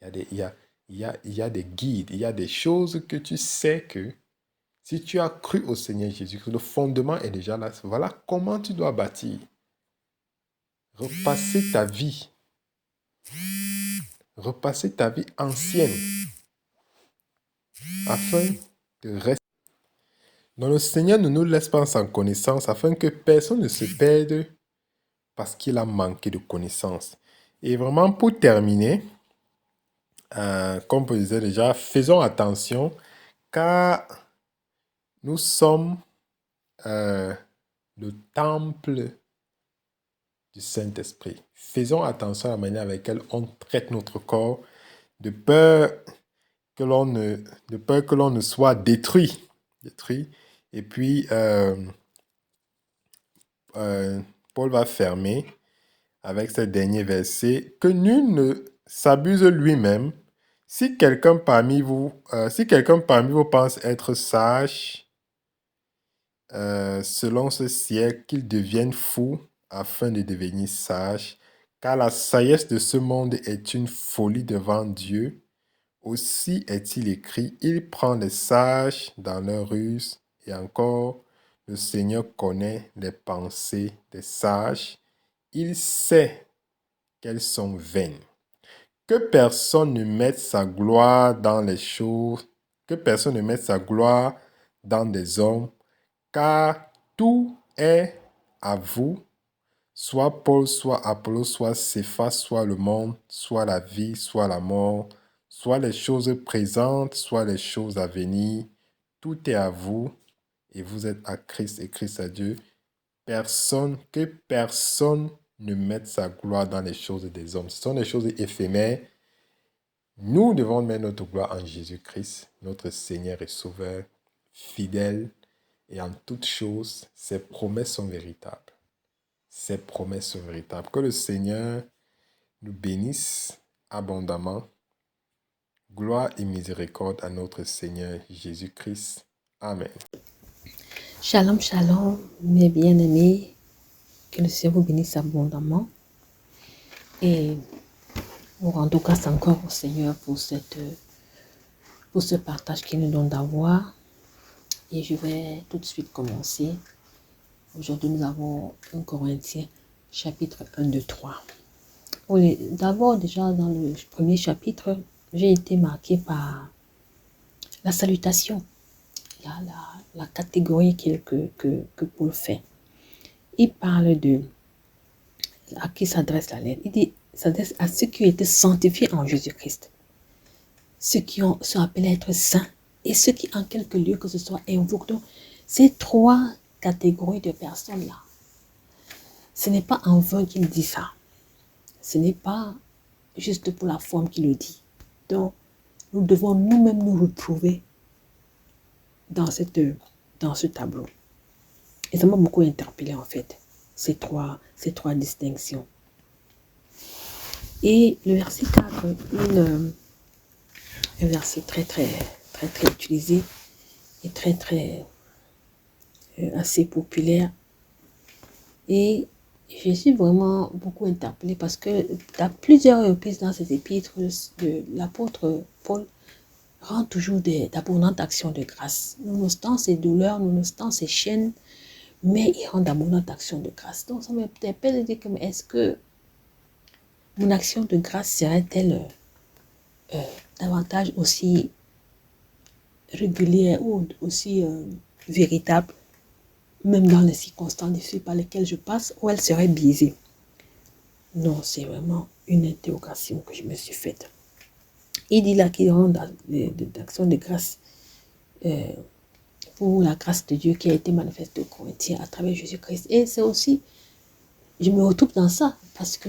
Il y a des guides, il y a des choses que tu sais que si tu as cru au Seigneur Jésus-Christ, le fondement est déjà là. Voilà comment tu dois bâtir. Repasser ta vie ancienne afin de rester. Donc le Seigneur ne nous laisse pas sans connaissance afin que personne ne se perde parce qu'il a manqué de connaissance. Et vraiment pour terminer, comme je disais déjà, faisons attention car nous sommes le temple du Saint-Esprit. Faisons attention à la manière avec laquelle on traite notre corps de peur que l'on ne soit détruit. Et puis, Paul va fermer avec ce dernier verset, que nul ne s'abuse lui-même. Si quelqu'un parmi vous pense être sage, selon ce siècle, qu'il devienne fou afin de devenir sage, car la sagesse de ce monde est une folie devant Dieu. Aussi est-il écrit, il prend les sages dans leur ruse, et encore, le Seigneur connaît les pensées des sages. Il sait qu'elles sont vaines. Que personne ne mette sa gloire dans les choses, que personne ne mette sa gloire dans des hommes, car tout est à vous, soit Paul, soit Apollos, soit Céphas, soit le monde, soit la vie, soit la mort, soit les choses présentes, soit les choses à venir. Tout est à vous, et vous êtes à Christ et Christ à Dieu. Que personne ne mette sa gloire dans les choses des hommes. Ce sont des choses éphémères. Nous devons mettre notre gloire en Jésus-Christ, notre Seigneur et Sauveur, fidèle, et en toutes choses, ses promesses sont véritables. Ses promesses sont véritables. Que le Seigneur nous bénisse abondamment. Gloire et miséricorde à notre Seigneur Jésus-Christ. Amen. Shalom, shalom, mes bien-aimés. Que le Seigneur vous bénisse abondamment. Et nous rendons grâce encore au Seigneur pour ce partage qu'il nous donne d'avoir. Et je vais tout de suite commencer. Aujourd'hui, nous avons 1 Corinthiens, chapitre 1, 2, 3. D'abord, déjà dans le premier chapitre, j'ai été marqué par la salutation. Il y a la catégorie que Paul fait. Il parle à qui s'adresse la lettre. Il dit, s'adresse à ceux qui ont été sanctifiés en Jésus-Christ. Ceux qui sont appelés à être saints. Et ceux qui, en quelque lieu que ce soit, invoquent. Donc, ces trois catégories de personnes-là, ce n'est pas en vain qu'il dit ça. Ce n'est pas juste pour la forme qu'il le dit. Donc, nous devons nous-mêmes nous retrouver dans ce tableau. Et ça m'a beaucoup interpellé en fait, ces trois distinctions. Et le verset 4, un verset très utilisé et assez populaire. Et je suis vraiment beaucoup interpellée parce que à plusieurs reprises dans ces épîtres, l'apôtre Paul rend toujours d'abondantes actions de grâce. Nonobstant ses douleurs, nonobstant ses chaînes, mais il rend d'abondantes actions de grâce. Donc ça m'interpelle de dire que est-ce que mon action de grâce serait-elle davantage aussi régulière ou aussi véritable, même dans les circonstances difficiles par lesquelles je passe, ou elle serait biaisée? Non, c'est vraiment une interrogation que je me suis faite. Il dit là qu'il rend d'action de grâce pour la grâce de Dieu qui a été manifestée aux Corinthiens à travers Jésus-Christ. Et c'est aussi, je me retrouve dans ça, parce que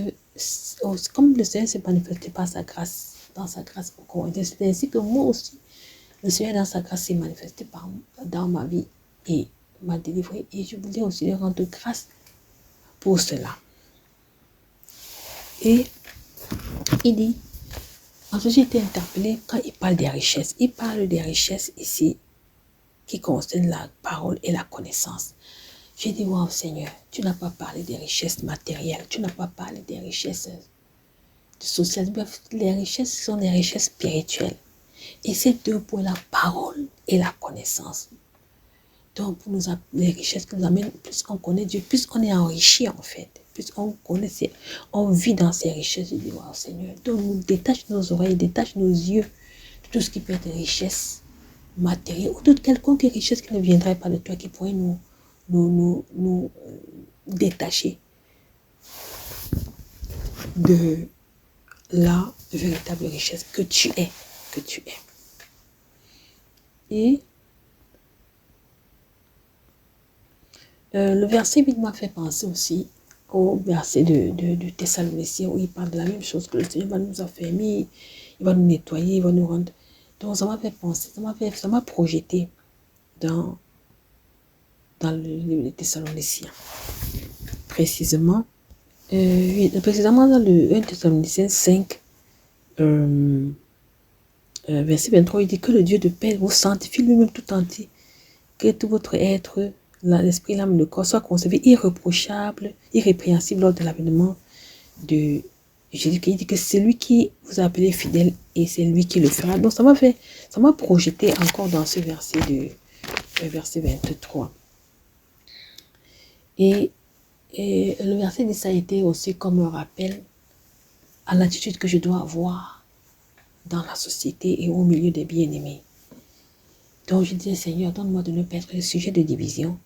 comme le Seigneur s'est manifesté par sa grâce, dans sa grâce aux Corinthiens, c'est ainsi que moi aussi, le Seigneur dans sa grâce s'est manifesté dans ma vie et m'a délivré. Et je voulais aussi lui rendre grâce pour cela. Et il dit, ensuite j'ai été interpellée quand il parle des richesses. Il parle des richesses ici qui concernent la parole et la connaissance. J'ai dit, wow Seigneur, tu n'as pas parlé des richesses matérielles, tu n'as pas parlé des richesses sociales. Bref, les richesses sont des richesses spirituelles. Et ces deux points, la parole et la connaissance. Donc, pour les richesses qui nous amènent, plus on connaît Dieu, plus on est enrichi en fait. Plus on connaît, on vit dans ces richesses. Je dis, wow Seigneur, donc nous détache nos oreilles, détache nos yeux de tout ce qui peut être richesse matérielle ou toute quelconque richesse qui ne viendrait pas de toi, qui pourrait nous détacher de la véritable richesse que tu es. Et le verset 8 m'a fait penser aussi au verset de Thessaloniciens où il parle de la même chose, que le Seigneur va nous affermir, il va nous nettoyer, il va nous rendre. Donc ça m'a fait penser, ça m'a projeté dans les Thessaloniciens. Précisément dans le 1 Thessaloniciens 5, verset 23, il dit que le Dieu de paix vous sanctifie lui-même tout entier, que tout votre être, l'esprit, l'âme, le corps soit conservé irréprochable, irrépréhensible lors de l'avènement de Jésus. Il dit que c'est lui qui vous a appelé fidèle et c'est lui qui le fera. Donc ça m'a projeté encore dans ce verset verset 23. Et le verset 10, ça a été aussi comme un rappel à l'attitude que je dois avoir dans la société et au milieu des bien-aimés. Donc je disais, Seigneur, donne-moi de ne pas être le sujet de division,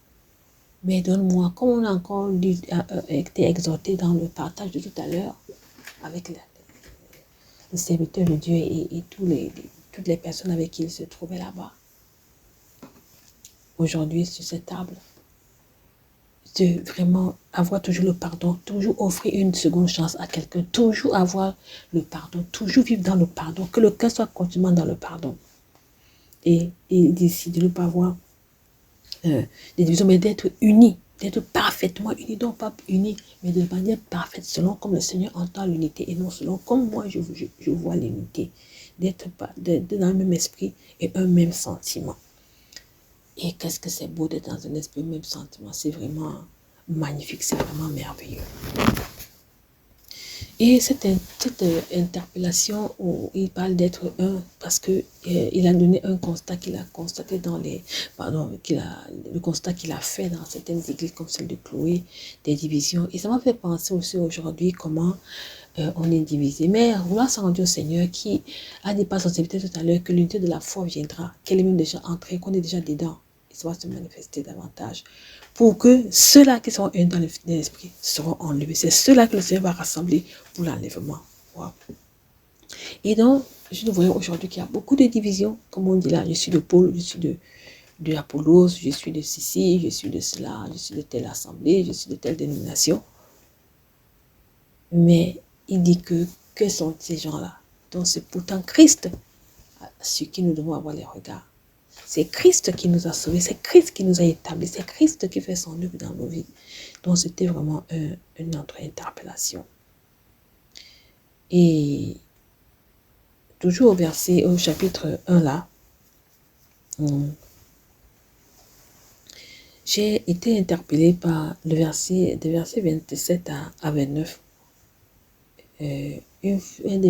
mais donne-moi, comme on a encore été exhorté dans le partage de tout à l'heure, avec le serviteur de Dieu et toutes les personnes avec qui il se trouvait là-bas. Aujourd'hui, sur cette table, de vraiment avoir toujours le pardon, toujours offrir une seconde chance à quelqu'un, toujours avoir le pardon, toujours vivre dans le pardon, que le cœur soit continuellement dans le pardon. Et d'ici de ne pas avoir des divisions, mais d'être unis, d'être parfaitement unis, donc pas unis, mais de manière parfaite, selon comme le Seigneur entend l'unité et non selon comme moi je vois l'unité, d'être dans le même esprit et un même sentiment. Et qu'est-ce que c'est beau d'être dans un esprit, un même sentiment, c'est vraiment magnifique, c'est vraiment merveilleux. Et cette interpellation où il parle d'être un, parce que il a donné un constat qu'il a constaté le constat qu'il a fait dans certaines églises comme celle de Chloé, des divisions. Et ça m'a fait penser aussi aujourd'hui comment on est divisé. Mais gloire soit rendue au Seigneur qui a dit par son serviteur tout à l'heure que l'unité de la foi viendra, qu'elle est même déjà entrée, qu'on est déjà dedans. Et ça va se manifester davantage. Pour que ceux-là qui sont unis dans l'esprit seront enlevés. C'est ceux-là que le Seigneur va rassembler pour l'enlèvement. Wow. Et donc, je vois aujourd'hui qu'il y a beaucoup de divisions. Comme on dit là, je suis de Paul, je suis de Apollos, je suis de ceci, je suis de cela, je suis de telle assemblée, je suis de telle dénomination. Mais il dit que sont ces gens-là? Donc c'est pourtant Christ sur qui nous devons avoir les regards. C'est Christ qui nous a sauvés, c'est Christ qui nous a établis, c'est Christ qui fait son œuvre dans nos vies. Donc c'était vraiment une autre interpellation. Et toujours au chapitre 1 là, j'ai été interpellée par des versets 27 à 29. Des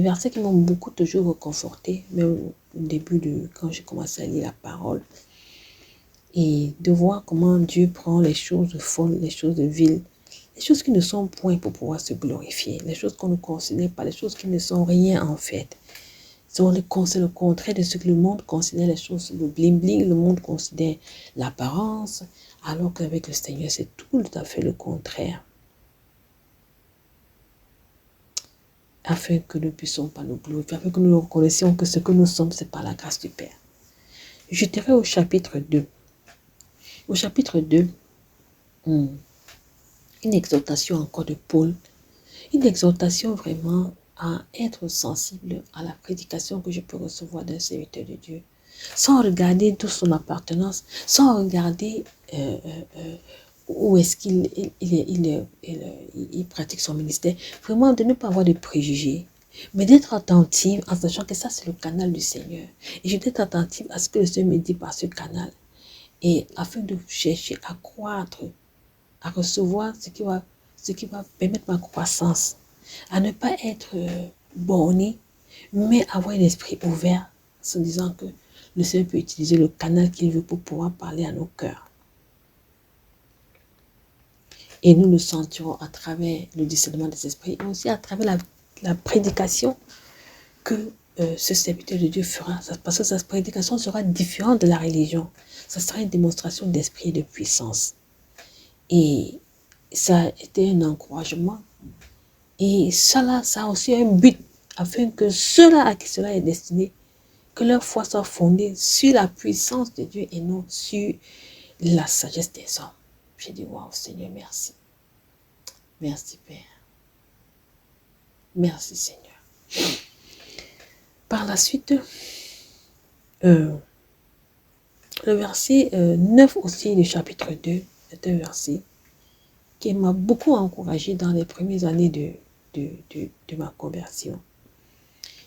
versets qui m'ont beaucoup toujours reconforté, même au début quand j'ai commencé à lire la parole. Et de voir comment Dieu prend les choses folles, les choses viles, les choses qui ne sont point pour pouvoir se glorifier, les choses qu'on ne considère pas, les choses qui ne sont rien en fait. C'est le contraire de ce que le monde considère les choses, le bling-bling, le monde considère l'apparence, alors qu'avec le Seigneur, c'est tout à fait le contraire. Afin que nous ne puissions pas nous glorifier, afin que nous reconnaissions que ce que nous sommes, c'est par la grâce du Père. Je dirais au chapitre 2. Au chapitre 2, une exhortation encore de Paul, une exhortation vraiment à être sensible à la prédication que je peux recevoir d'un serviteur de Dieu, sans regarder d'où son appartenance, sans regarder où est-ce qu'il pratique son ministère, vraiment de ne pas avoir de préjugés, mais d'être attentive en sachant que ça c'est le canal du Seigneur. Et je dois être attentive à ce que le Seigneur me dit par ce canal, et afin de chercher à croître, à recevoir ce qui va permettre ma croissance, à ne pas être borné, mais avoir un esprit ouvert, se disant que le Seigneur peut utiliser le canal qu'il veut pour pouvoir parler à nos cœurs. Et nous le sentirons à travers le discernement des esprits, et aussi à travers la prédication que ce serviteur de Dieu fera, parce que sa prédication sera différente de la religion. Ça sera une démonstration d'esprit et de puissance. Et ça a été un encouragement. Et ça a aussi un but, afin que ceux-là à qui cela est destiné, que leur foi soit fondée sur la puissance de Dieu et non sur la sagesse des hommes. J'ai dit, waouh, Seigneur, merci. Merci, Père. Merci, Seigneur. Par la suite, le verset 9 aussi du chapitre 2, c'est un verset qui m'a beaucoup encouragé dans les premières années de ma conversion.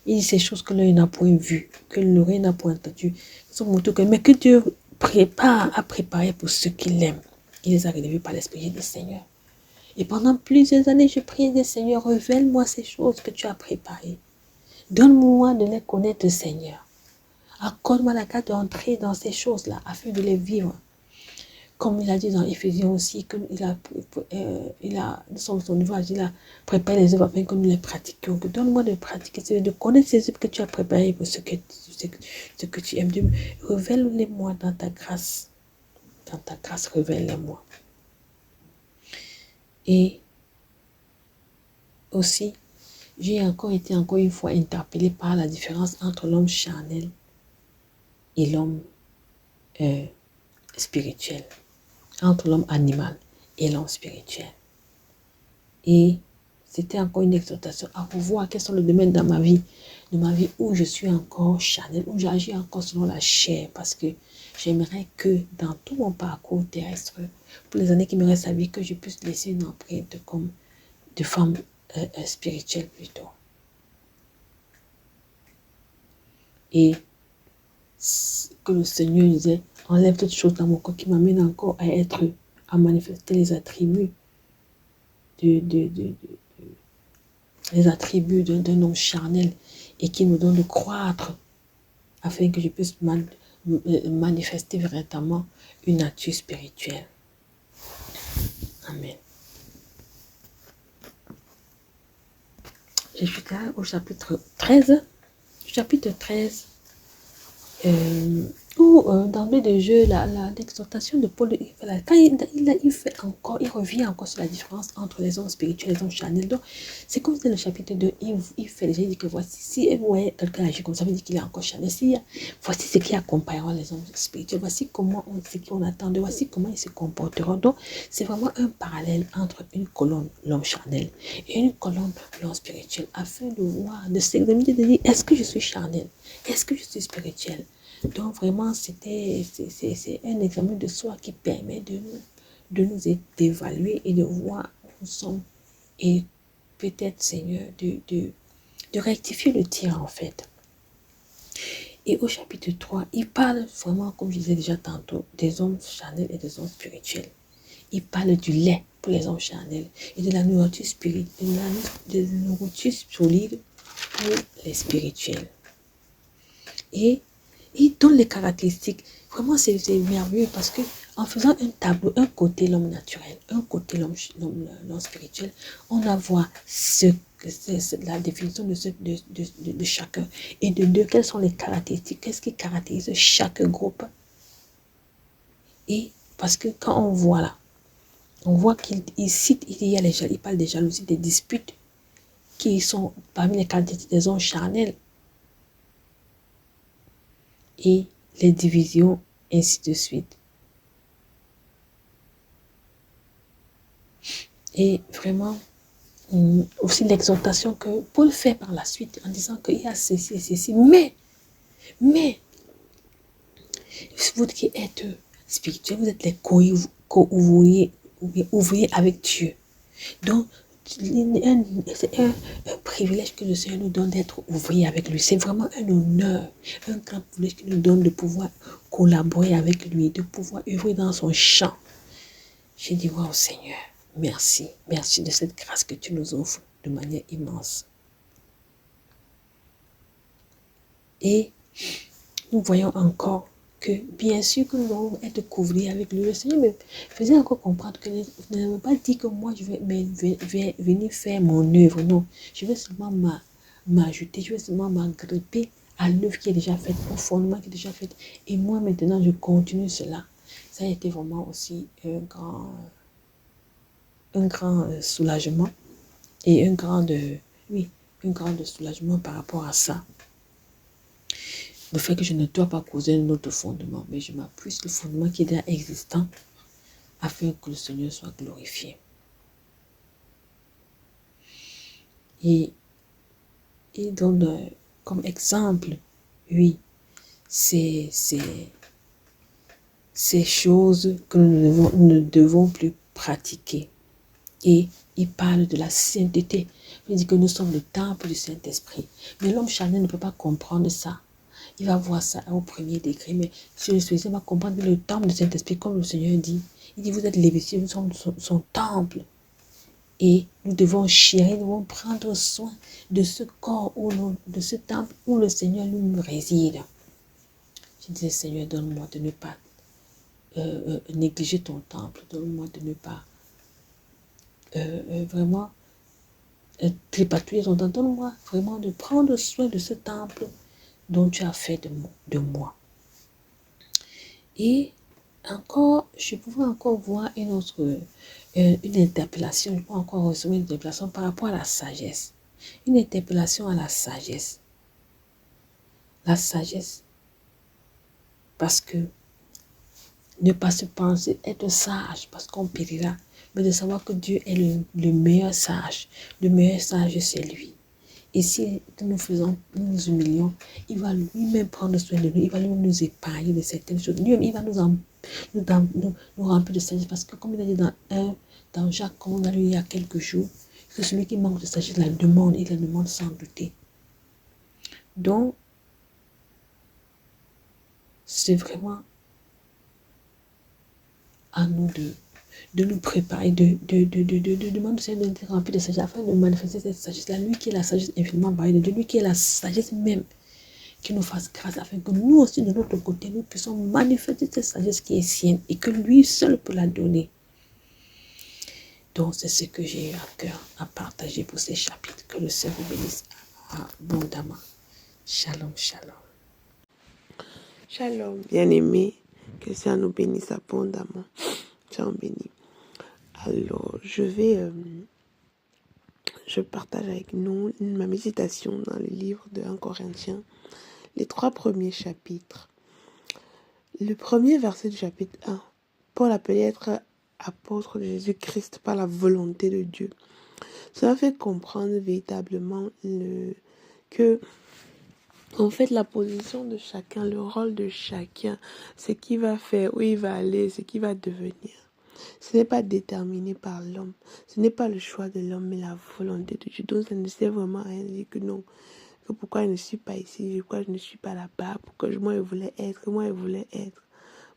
Il dit ces choses que l'œil n'a point vues, que l'oreille n'a point entendu, mais que Dieu a préparé pour ceux qui l'aiment. Il les a relevés par l'Esprit du Seigneur. Et pendant plusieurs années, je priais des Seigneur, révèle-moi ces choses que tu as préparées. Donne-moi de les connaître, Seigneur. Accorde-moi la grâce d'entrer dans ces choses-là, afin de les vivre. Comme il a dit dans Éphésiens aussi, qu'il a son ouvrage, il a préparé les œuvres afin que nous les pratiquions. Donne-moi de pratiquer, de connaître ces œuvres que tu as préparées pour ce que tu aimes. Dieu, révèle-les-moi dans ta grâce. Dans ta grâce, révèle-les-moi. Et aussi, j'ai été encore une fois interpellée par la différence entre l'homme charnel et l'homme spirituel, entre l'homme animal et l'homme spirituel. Et c'était encore une exhortation à revoir quels sont les domaines dans ma vie, où je suis encore charnel, où j'agis encore selon la chair, parce que j'aimerais que dans tout mon parcours terrestre, pour les années qui me restent à vie, que je puisse laisser une empreinte comme de femme spirituelle plutôt. Et que le Seigneur disait, enlève toutes choses dans mon corps qui m'amène encore à manifester les attributs d'un homme charnel, et qui nous donne de croître afin que je puisse manifester véritablement une nature spirituelle. Amen. Je suis là au chapitre 13. Chapitre 13, où d'emblée de jeu, l'exhortation de Paul, quand il revient encore sur la différence entre les hommes spirituels et les hommes charnels. Donc, c'est comme dans le chapitre 2, il fait déjà, il dit que voici, si vous voyez quelqu'un agir comme ça, veut dire qu'il est encore charnel. Voici ce qui accompagnera les hommes spirituels, voici ce qu'on attend de, voici comment ils se comporteront. Donc, c'est vraiment un parallèle entre une colonne, l'homme charnel, et une colonne, l'homme spirituel, afin de voir, de s'examiner, de dire, est-ce que je suis charnel? Est-ce que je suis spirituel? Donc vraiment, c'est un examen de soi qui permet d'évaluer et de voir où nous sommes. Et peut-être, Seigneur, de rectifier le tir en fait. Et au chapitre 3, il parle vraiment, comme je disais déjà tantôt, des hommes charnels et des hommes spirituels. Il parle du lait pour les hommes charnels et de la nourriture spirituelle, de la nourriture solide pour les spirituels. Et il donne les caractéristiques. Vraiment, c'est merveilleux parce que en faisant un tableau, un côté l'homme naturel, un côté l'homme spirituel, on va voir la définition de chacun. Et de deux, quelles sont les caractéristiques, qu'est-ce qui caractérise chaque groupe. Et parce que quand on voit là, on voit qu'il cite, il parle des jalousies, des disputes qui sont parmi les caractéristiques des hommes charnels. Et les divisions, ainsi de suite. Et vraiment, aussi l'exhortation que Paul fait par la suite en disant qu'il y a ceci, mais, vous qui êtes spirituels, vous êtes les co-ouvriers, ouvriers avec Dieu. Donc, c'est un privilège que le Seigneur nous donne d'être ouvrier avec lui. C'est vraiment un honneur, un grand privilège qu'il nous donne de pouvoir collaborer avec lui, de pouvoir œuvrer dans son champ. J'ai dit, wow Seigneur, merci. Merci de cette grâce que tu nous offres de manière immense. Et nous voyons encore que bien sûr que nous devons être couverts avec lui. Le Seigneur me faisait encore comprendre que ne veut pas dire que moi je vais venir faire mon œuvre. Non, je vais seulement m'ajouter, je vais seulement m'agripper à l'œuvre qui est déjà faite, au fondement qui est déjà fait. Et moi maintenant je continue cela. Ça a été vraiment aussi un grand soulagement et un grand soulagement par rapport à ça. Le fait que je ne dois pas causer un autre fondement, mais je m'appuie sur le fondement qui est déjà existant afin que le Seigneur soit glorifié. Et donne comme exemple, oui, ces choses que nous ne devons plus pratiquer. Et il parle de la sainteté. Il dit que nous sommes le temple du Saint-Esprit. Mais l'homme charnel ne peut pas comprendre ça. Il va voir ça au premier degré, mais sur le spirituel, il va comprendre que le temple du Saint-Esprit, comme le Seigneur dit, il dit, vous êtes les vestiges, nous sommes son temple. Et nous devons chérir, nous devons prendre soin de ce corps, de ce temple où le Seigneur nous réside. Je disais, Seigneur, donne-moi de ne pas négliger ton temple, donne-moi de ne pas vraiment tripatouiller ton temple, donne-moi vraiment de prendre soin de ce temple dont tu as fait de moi. Et encore, je pouvais encore voir une interpellation, je peux encore recevoir une interpellation par rapport à la sagesse. Une interpellation à la sagesse. La sagesse, parce que ne pas se penser être sage, parce qu'on périra, mais de savoir que Dieu est le meilleur sage. Le meilleur sage, c'est lui. Et si nous nous humilions, il va lui-même prendre soin de nous, il va nous épargner de certaines choses. Lui-même, il va nous remplir de sagesse. Parce que comme il a dit dans Jacques, comme on a lu il y a quelques jours, que celui qui manque de sagesse la demande, il la demande sans douter. Donc, c'est vraiment à nous de nous préparer, de demander au Seigneur d'être rempli de sagesse afin de manifester cette sagesse-là. Lui qui est la sagesse infiniment variée de Dieu, lui qui est la sagesse même, qui nous fasse grâce afin que nous aussi de notre côté, nous puissions manifester cette sagesse qui est sienne et que lui seul peut la donner. Donc c'est ce que j'ai eu à cœur à partager pour ces chapitres. Que le Seigneur vous bénisse abondamment. Shalom, shalom. Shalom, bien-aimés, que le Seigneur nous bénisse abondamment. Shalom béni. Alors, je partage avec nous ma méditation dans le livre de 1 Corinthiens, les 3 premiers chapitres. Le premier verset du chapitre 1, Paul appelait être apôtre de Jésus-Christ par la volonté de Dieu. Cela fait comprendre véritablement que en fait, la position de chacun, le rôle de chacun, ce qu'il va faire, où il va aller, ce qu'il va devenir. Ce n'est pas déterminé par l'homme. Ce n'est pas le choix de l'homme, mais la volonté de Dieu. Donc, ça ne sert vraiment à rien de dire que non. Que pourquoi je ne suis pas ici, pourquoi je ne suis pas là-bas, pourquoi moi je voulais être, moi je voulais être.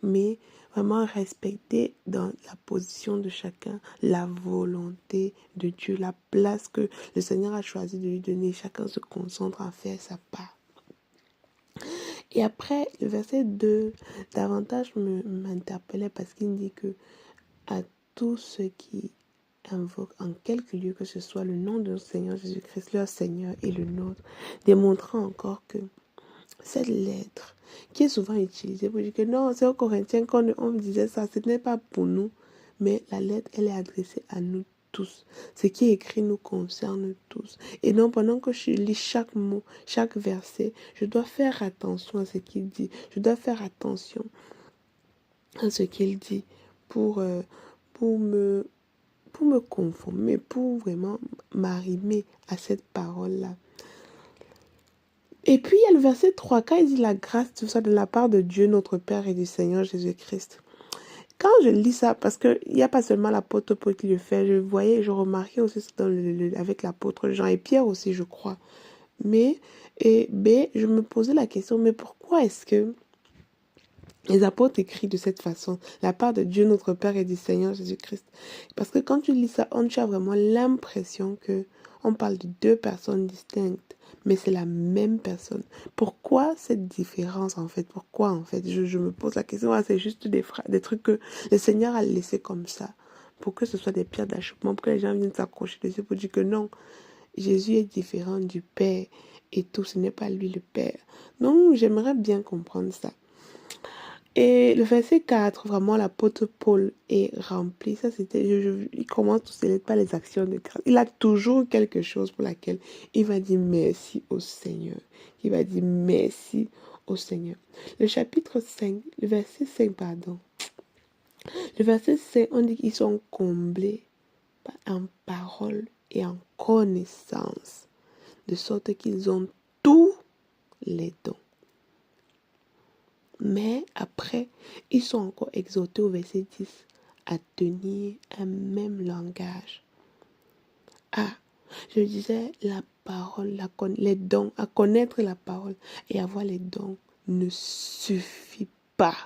Mais vraiment respecter dans la position de chacun la volonté de Dieu, la place que le Seigneur a choisi de lui donner. Chacun se concentre à faire sa part. Et après, le verset 2, davantage m'interpellait parce qu'il dit que à tous ceux qui invoquent en quelque lieu que ce soit le nom de notre Seigneur Jésus-Christ, leur Seigneur et le nôtre, démontrant encore que cette lettre qui est souvent utilisée pour dire que non, c'est aux Corinthiens qu'on on disait ça, ce n'est pas pour nous, mais la lettre, elle est adressée à nous tous. Ce qui est écrit nous concerne tous. Et donc, pendant que je lis chaque mot, chaque verset, je dois faire attention à ce qu'il dit. Je dois faire attention à ce qu'il dit pour me conformer, pour vraiment m'arrimer à cette parole-là. Et puis, il y a le verset 3, quand il dit la grâce, tout ça de la part de Dieu, notre Père et du Seigneur Jésus-Christ. Quand je lis ça, parce qu'il n'y a pas seulement l'apôtre Paul qui le fait, je remarquais aussi avec l'apôtre Jean et Pierre aussi, je crois. Mais, je me posais la question, mais pourquoi est-ce que les apôtres écrivent de cette façon, la part de Dieu, notre Père et du Seigneur Jésus-Christ? Parce que quand tu lis ça, tu as vraiment l'impression que on parle de deux personnes distinctes, mais c'est la même personne. Pourquoi cette différence en fait? Pourquoi en fait? Je me pose la question, c'est juste des trucs que le Seigneur a laissé comme ça, pour que ce soit des pierres d'achoppement, pour que les gens viennent s'accrocher dessus, pour dire que non, Jésus est différent du Père et tout, ce n'est pas lui le Père. Donc j'aimerais bien comprendre ça. Et le verset 4, vraiment, l'apôtre Paul est rempli. Ça, c'était, il commence toutes ses lettres par les actions de grâce. Il a toujours quelque chose pour laquelle il va dire merci au Seigneur. Il va dire merci au Seigneur. Le chapitre 5, le verset 5, pardon. Le verset 5, on dit qu'ils sont comblés en parole et en connaissance, de sorte qu'ils ont tous les dons. Mais après, ils sont encore exhortés au verset 10 à tenir un même langage. Je disais, la parole, les dons, à connaître la parole et avoir les dons ne suffit pas.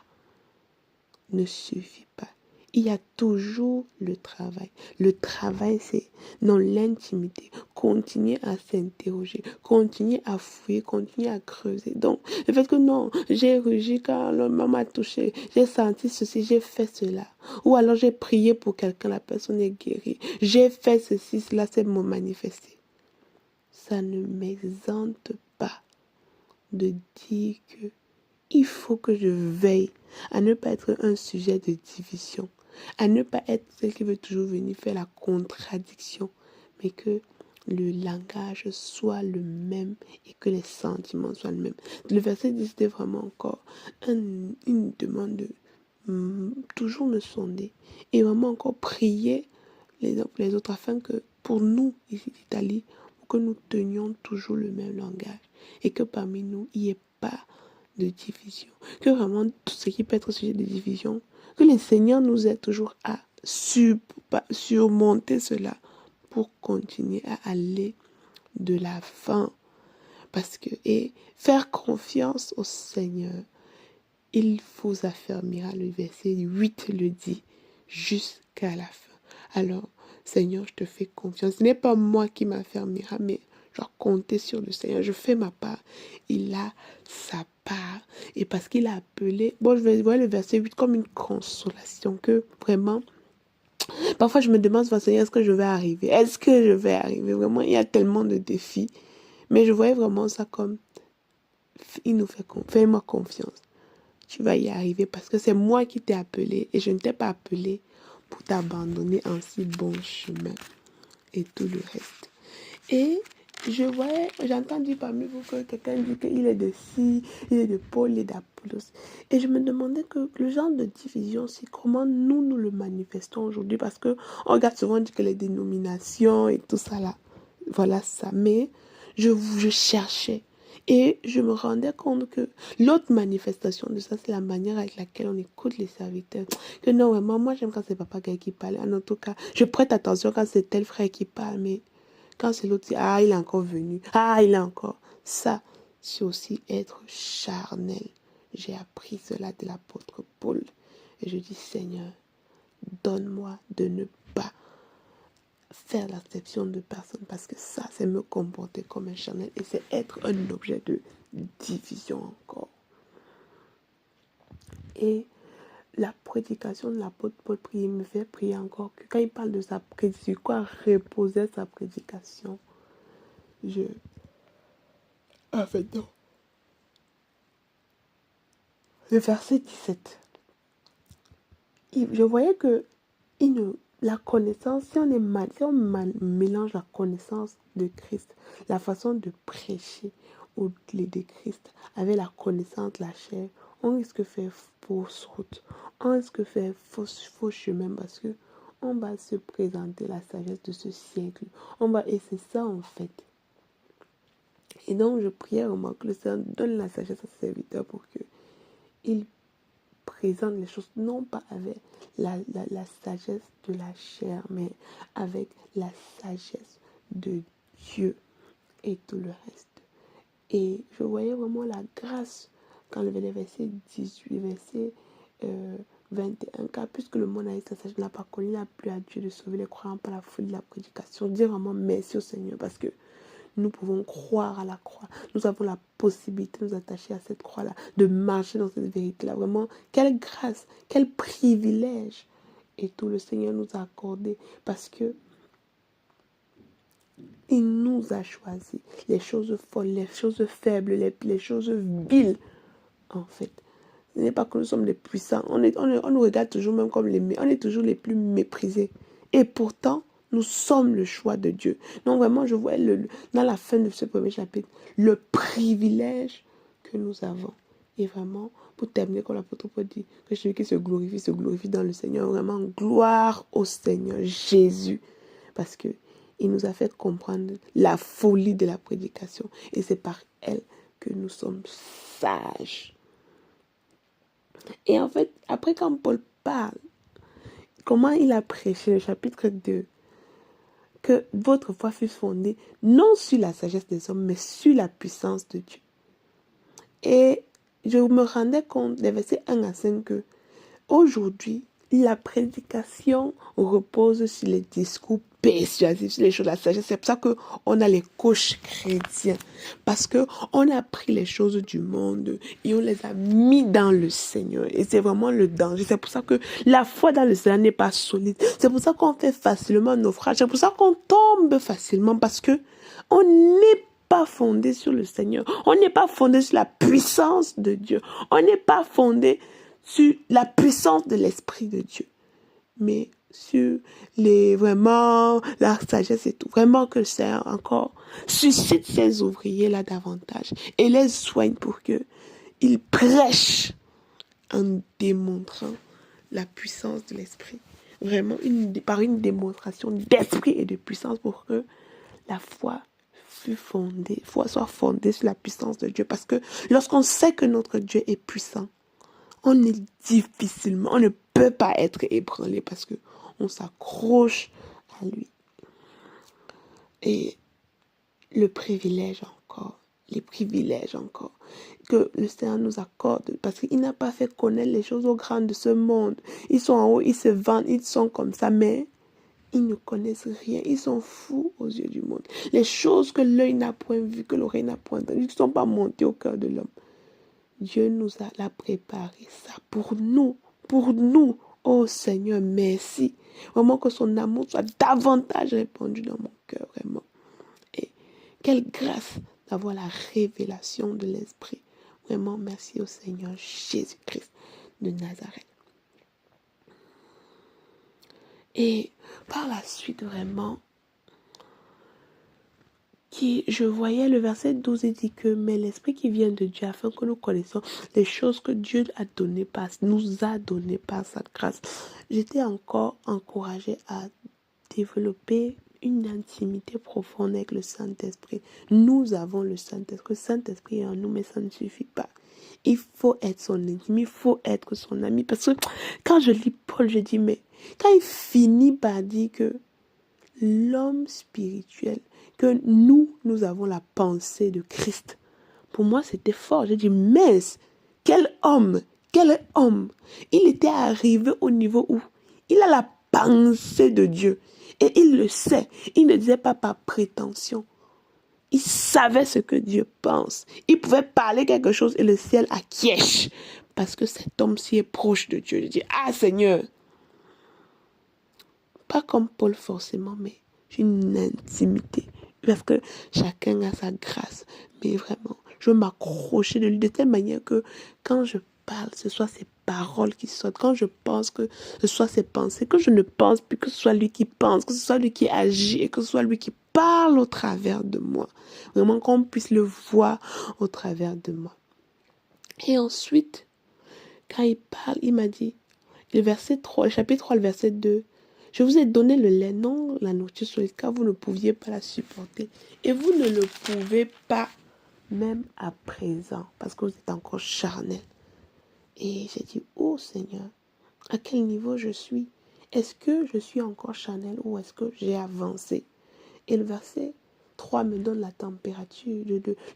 Ne suffit pas. Il y a toujours le travail. Le travail, c'est dans l'intimité. Continuer à s'interroger, continuer à fouiller, continuer à creuser. Donc, le fait que non, j'ai rugi quand le maman m'a touché, j'ai senti ceci, j'ai fait cela. Ou alors j'ai prié pour quelqu'un, la personne est guérie. J'ai fait ceci, cela s'est manifesté. Ça ne m'exempte pas de dire que il faut que je veille à ne pas être un sujet de division, à ne pas être celle qui veut toujours venir faire la contradiction, mais que le langage soit le même et que les sentiments soient le même. Le verset 10, c'était vraiment encore une demande de toujours me sonder et vraiment encore prier les uns pour les autres afin que pour nous, ici d'Italie, que nous tenions toujours le même langage et que parmi nous, il n'y ait pas de division. Que vraiment tout ce qui peut être sujet de division, que le Seigneur nous aide toujours à surmonter cela pour continuer à aller de l'avant. Parce que, et faire confiance au Seigneur, il vous affermira, le verset 8 le dit, jusqu'à la fin. Alors, Seigneur, je te fais confiance. Ce n'est pas moi qui m'affermira, mais je dois compter sur le Seigneur. Je fais ma part. Il a sa part. Et parce qu'il a appelé, je vais voir le verset 8 comme une consolation, que vraiment, parfois je me demande, Seigneur, est-ce que je vais arriver? Est-ce que je vais arriver? Vraiment, il y a tellement de défis. Mais je voyais vraiment ça comme, il nous fait confiance. Fais-moi confiance. Tu vas y arriver parce que c'est moi qui t'ai appelé et je ne t'ai pas appelé pour t'abandonner en si bon chemin et tout le reste. Et j'entends dire parmi vous que quelqu'un dit qu'il est de ci, il est de Paul, il est d'Apollos. Et je me demandais que le genre de division, c'est comment nous le manifestons aujourd'hui, parce que on regarde souvent, on dit que les dénominations et tout ça là, voilà ça. Mais je cherchais. Et je me rendais compte que l'autre manifestation de ça, c'est la manière avec laquelle on écoute les serviteurs. Que non, vraiment, moi j'aime quand c'est papa qui parle. En tout cas, je prête attention quand c'est tel frère qui parle, mais quand c'est l'autre, ah, il est encore venu. Ah, il est encore. Ça, c'est aussi être charnel. J'ai appris cela de l'apôtre Paul. Et je dis, Seigneur, donne-moi de ne pas faire l'acception de personne, parce que ça, c'est me comporter comme un charnel et c'est être un objet de division encore. Et la prédication de l'apôtre Paul me fait prier encore que quand il parle de sa prédication, quoi reposer sa prédication, non. Le verset 17. Je voyais que la connaissance, si on mélange la connaissance de Christ, la façon de prêcher au de Christ avec la connaissance de la chair, on risque de faire fausse route, on risque de faire faux chemin, parce que on va se présenter la sagesse de ce siècle. Et c'est ça en fait. Et donc je priais vraiment que le Seigneur donne la sagesse à ses serviteurs pour qu'il présente les choses non pas avec la sagesse de la chair, mais avec la sagesse de Dieu et tout le reste. Et je voyais vraiment la grâce quand le verset 18, verset 21, car puisque le monde a eu sa sagesse, n'a pas connu, il n'a plus à Dieu de sauver les croyants par la folie de la prédication. Dire vraiment merci au Seigneur, parce que nous pouvons croire à la croix. Nous avons la possibilité de nous attacher à cette croix-là, de marcher dans cette vérité-là. Vraiment, quelle grâce, quel privilège. Et tout le Seigneur nous a accordé, parce que il nous a choisi les choses folles, les choses faibles, les choses viles, en fait. Ce n'est pas que nous sommes les puissants. On nous regarde toujours même comme on est toujours les plus méprisés. Et pourtant, nous sommes le choix de Dieu. Donc vraiment, je vois dans la fin de ce premier chapitre, le privilège que nous avons. Et vraiment, pour terminer, comme l'apôtre Paul dit, que celui qui se glorifie dans le Seigneur. Vraiment, gloire au Seigneur Jésus. Parce que il nous a fait comprendre la folie de la prédication. Et c'est par elle que nous sommes sages. Et en fait, après quand Paul parle, comment il a prêché, le chapitre 2, que votre foi fût fondée non sur la sagesse des hommes, mais sur la puissance de Dieu. Et je me rendais compte des versets 1 à 5 que aujourd'hui, la prédication repose sur les discours persuasifs, sur les choses de la sagesse. C'est pour ça qu'on a les coachs chrétiens. Parce qu'on a pris les choses du monde et on les a mis dans le Seigneur. Et c'est vraiment le danger. C'est pour ça que la foi dans le Seigneur n'est pas solide. C'est pour ça qu'on fait facilement naufrage. C'est pour ça qu'on tombe facilement. Parce que on n'est pas fondé sur le Seigneur. On n'est pas fondé sur la puissance de Dieu. On n'est pas fondé sur la puissance de l'Esprit de Dieu, mais sur vraiment la sagesse et tout. Vraiment que le Seigneur encore suscite ces ouvriers-là davantage et les soigne pour qu'ils prêchent en démontrant la puissance de l'Esprit. Vraiment par une démonstration d'esprit et de puissance, pour que la foi soit fondée sur la puissance de Dieu. Parce que lorsqu'on sait que notre Dieu est puissant, on ne peut pas être ébranlé, parce que on s'accroche à lui. Et les privilèges encore que le Seigneur nous accorde, parce qu'il n'a pas fait connaître les choses aux grands de ce monde. Ils sont en haut, ils se vantent, ils sont comme ça, mais ils ne connaissent rien. Ils sont fous aux yeux du monde. Les choses que l'œil n'a point vues, que l'oreille n'a point entendues, ne sont pas montées au cœur de l'homme. Dieu nous a préparé ça pour nous. Oh Seigneur, merci. Vraiment que son amour soit davantage répandu dans mon cœur, vraiment. Et quelle grâce d'avoir la révélation de l'Esprit. Vraiment, merci au Seigneur Jésus-Christ de Nazareth. Et par la suite, vraiment, je voyais le verset 12 et dit que mais l'Esprit qui vient de Dieu, afin que nous connaissions les choses que Dieu nous a données par sa grâce. J'étais encore encouragée à développer une intimité profonde avec le Saint-Esprit. Nous avons le Saint-Esprit. Le Saint-Esprit est en nous, mais ça ne suffit pas. Il faut être son intime, il faut être son ami. Parce que quand je lis Paul, je dis, mais quand il finit par dire que l'homme spirituel, que nous avons la pensée de Christ. Pour moi, c'était fort. J'ai dit, mince, quel homme. Il était arrivé au niveau où il a la pensée de Dieu. Et il le sait. Il ne disait pas par prétention. Il savait ce que Dieu pense. Il pouvait parler quelque chose et le ciel acquiesce. Parce que cet homme-ci est proche de Dieu. Je dis, ah Seigneur. Pas comme Paul forcément, mais une intimité. Parce que chacun a sa grâce. Mais vraiment, je veux m'accrocher de lui de telle manière que quand je parle, ce soit ses paroles qui sortent. Quand je pense, que ce soit ses pensées. Que je ne pense plus, que ce soit lui qui pense. Que ce soit lui qui agit et que ce soit lui qui parle au travers de moi. Vraiment qu'on puisse le voir au travers de moi. Et ensuite, quand il parle, il m'a dit, le chapitre 3, le verset 2, je vous ai donné le lait, non la nourriture solide, car vous ne pouviez pas la supporter. Et vous ne le pouvez pas même à présent, parce que vous êtes encore charnel. Et j'ai dit, oh Seigneur, à quel niveau je suis? Est-ce que je suis encore charnel ou est-ce que j'ai avancé? Et le verset 3 me donne la température,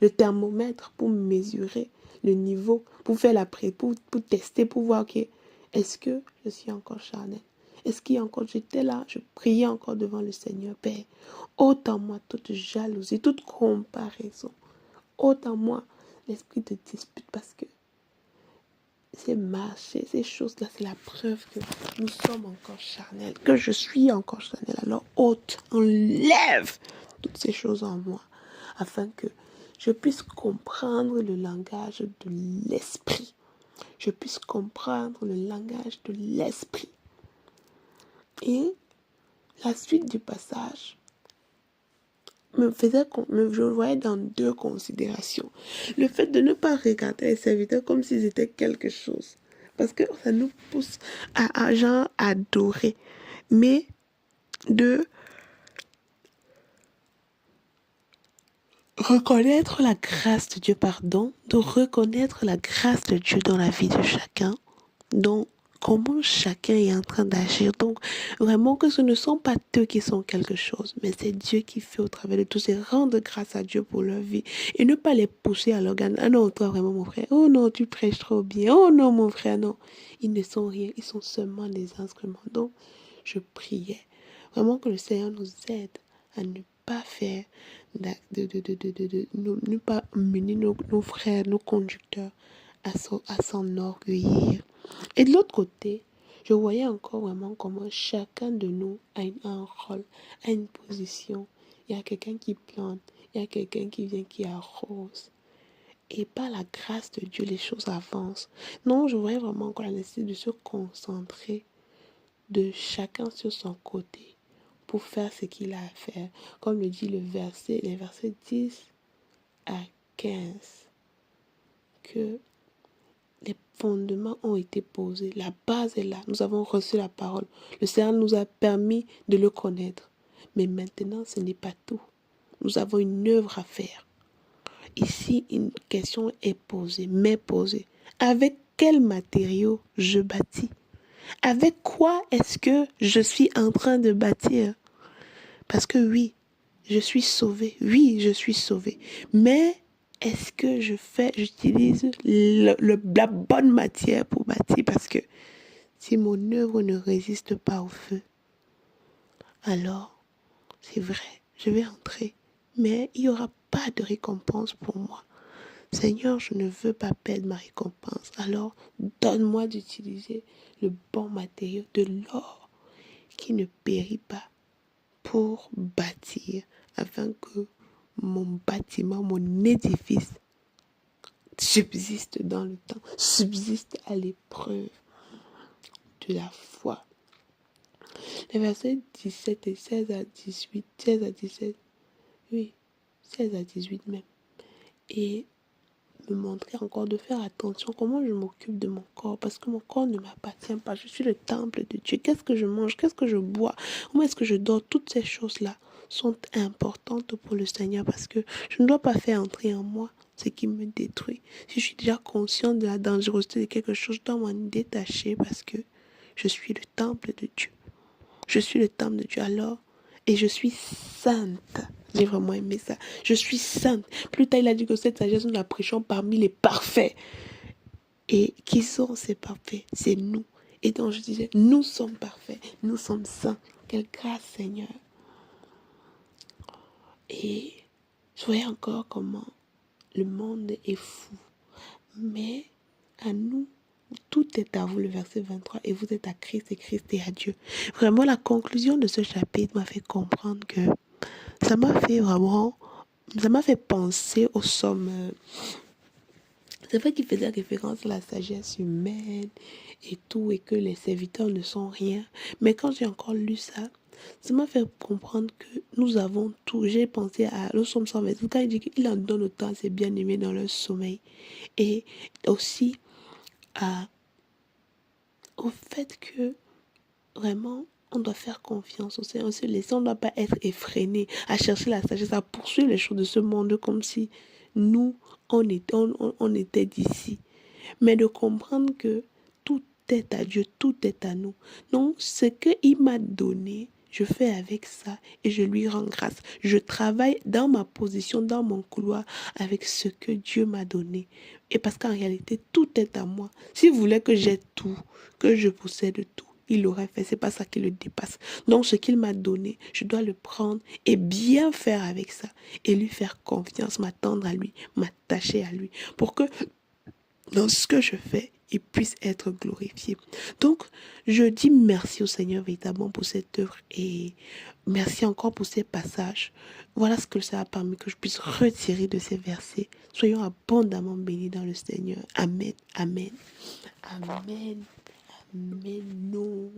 le thermomètre pour mesurer le niveau, pour faire pour tester, pour voir, ok, est-ce que je suis encore charnel? Est-ce qu'il y a encore, j'étais là, je priais encore devant le Seigneur, Père, ôte en moi toute jalousie, toute comparaison, ôte en moi l'esprit de dispute, parce que ces marchés, ces choses-là, c'est la preuve que nous sommes encore charnels, que je suis encore charnel. Alors ôte, enlève toutes ces choses en moi, afin que je puisse comprendre le langage de l'esprit. Je puisse comprendre le langage de l'esprit. Et la suite du passage je voyais dans 2 considérations. Le fait de ne pas regarder les serviteurs comme s'ils étaient quelque chose. Parce que ça nous pousse à genre adorer. Mais de reconnaître la grâce de Dieu, de reconnaître la grâce de Dieu dans la vie de chacun. Donc, comment chacun est en train d'agir. Donc, vraiment que ce ne sont pas eux qui sont quelque chose, mais c'est Dieu qui fait au travers de tout. C'est rendre grâce à Dieu pour leur vie. Et ne pas les pousser à l'organe. Ah non, toi vraiment mon frère. Oh non, tu prêches trop bien. Oh non, mon frère, non. Ils ne sont rien. Ils sont seulement des instruments. Donc, je priais vraiment que le Seigneur nous aide à ne pas faire, ne pas mener nos frères, nos conducteurs à s'enorgueillir. Et de l'autre côté, je voyais encore vraiment comment chacun de nous a un rôle, a une position. Il y a quelqu'un qui plante, il y a quelqu'un qui vient, qui arrose. Et par la grâce de Dieu, les choses avancent. Non, je voyais vraiment encore la nécessité de se concentrer de chacun sur son côté pour faire ce qu'il a à faire. Comme le dit les versets 10 à 15, que les fondements ont été posés, la base est là, nous avons reçu la parole. Le Seigneur nous a permis de le connaître. Mais maintenant, ce n'est pas tout. Nous avons une œuvre à faire. Ici, une question est posée, m'est posée. Avec quel matériau je bâtis? Avec quoi est-ce que je suis en train de bâtir? Parce que oui, je suis sauvé. Oui, je suis sauvé. Mais est-ce que j'utilise la bonne matière pour bâtir? Parce que si mon œuvre ne résiste pas au feu, alors c'est vrai, je vais entrer. Mais il n'y aura pas de récompense pour moi. Seigneur, je ne veux pas perdre ma récompense. Alors, donne-moi d'utiliser le bon matériau, de l'or qui ne périt pas, pour bâtir, afin que mon bâtiment, mon édifice subsiste dans le temps, subsiste à l'épreuve de la foi. Les versets 17 et 16 à 18, 16 à 17, oui, 16 à 18 même. Et me montrer encore de faire attention comment je m'occupe de mon corps, parce que mon corps ne m'appartient pas. Je suis le temple de Dieu. Qu'est-ce que je mange? Qu'est-ce que je bois? Comment est-ce que je dors? Toutes ces choses-là sont importantes pour le Seigneur parce que je ne dois pas faire entrer en moi ce qui me détruit. Si je suis déjà consciente de la dangerosité de quelque chose, je dois m'en détacher parce que je suis le temple de Dieu. Je suis le temple de Dieu alors et je suis sainte. J'ai vraiment aimé ça. Je suis sainte. Plus tard, il a dit que cette sagesse, nous la prêchons parmi les parfaits. Et qui sont ces parfaits? C'est nous. Et donc je disais, nous sommes parfaits. Nous sommes saints. Quelle grâce, Seigneur. Et je voyais encore comment le monde est fou. Mais à nous, tout est à vous, le verset 23. Et vous êtes à Christ et Christ est à Dieu. Vraiment, la conclusion de ce chapitre m'a fait comprendre que ça m'a fait penser aux sommes. C'est vrai qu'il faisait référence à la sagesse humaine et tout, et que les serviteurs ne sont rien. Mais quand j'ai encore lu ça, ça m'a fait comprendre que nous avons tout. J'ai pensé à le psaume 128, quand il dit qu'il en donne autant à ses bien-aimés dans leur sommeil. Et aussi au fait que vraiment, on doit faire confiance au Seigneur, on se laisser, on ne doit pas être effréné à chercher la sagesse, à poursuivre les choses de ce monde comme si nous, on était d'ici. Mais de comprendre que tout est à Dieu, tout est à nous. Donc, ce qu'il m'a donné, je fais avec ça et je lui rends grâce. Je travaille dans ma position, dans mon couloir, avec ce que Dieu m'a donné. Et parce qu'en réalité, tout est à moi. S'il voulait que j'ai tout, que je possède tout, il l'aurait fait. C'est pas ça qui le dépasse. Donc, ce qu'il m'a donné, je dois le prendre et bien faire avec ça. Et lui faire confiance, m'attendre à lui, m'attacher à lui. Pour que dans ce que je fais, il puisse être glorifié. Donc, je dis merci au Seigneur véritablement pour cette œuvre et merci encore pour ces passages. Voilà ce que ça a permis que je puisse retirer de ces versets. Soyons abondamment bénis dans le Seigneur. Amen, amen, amen, amen. Non.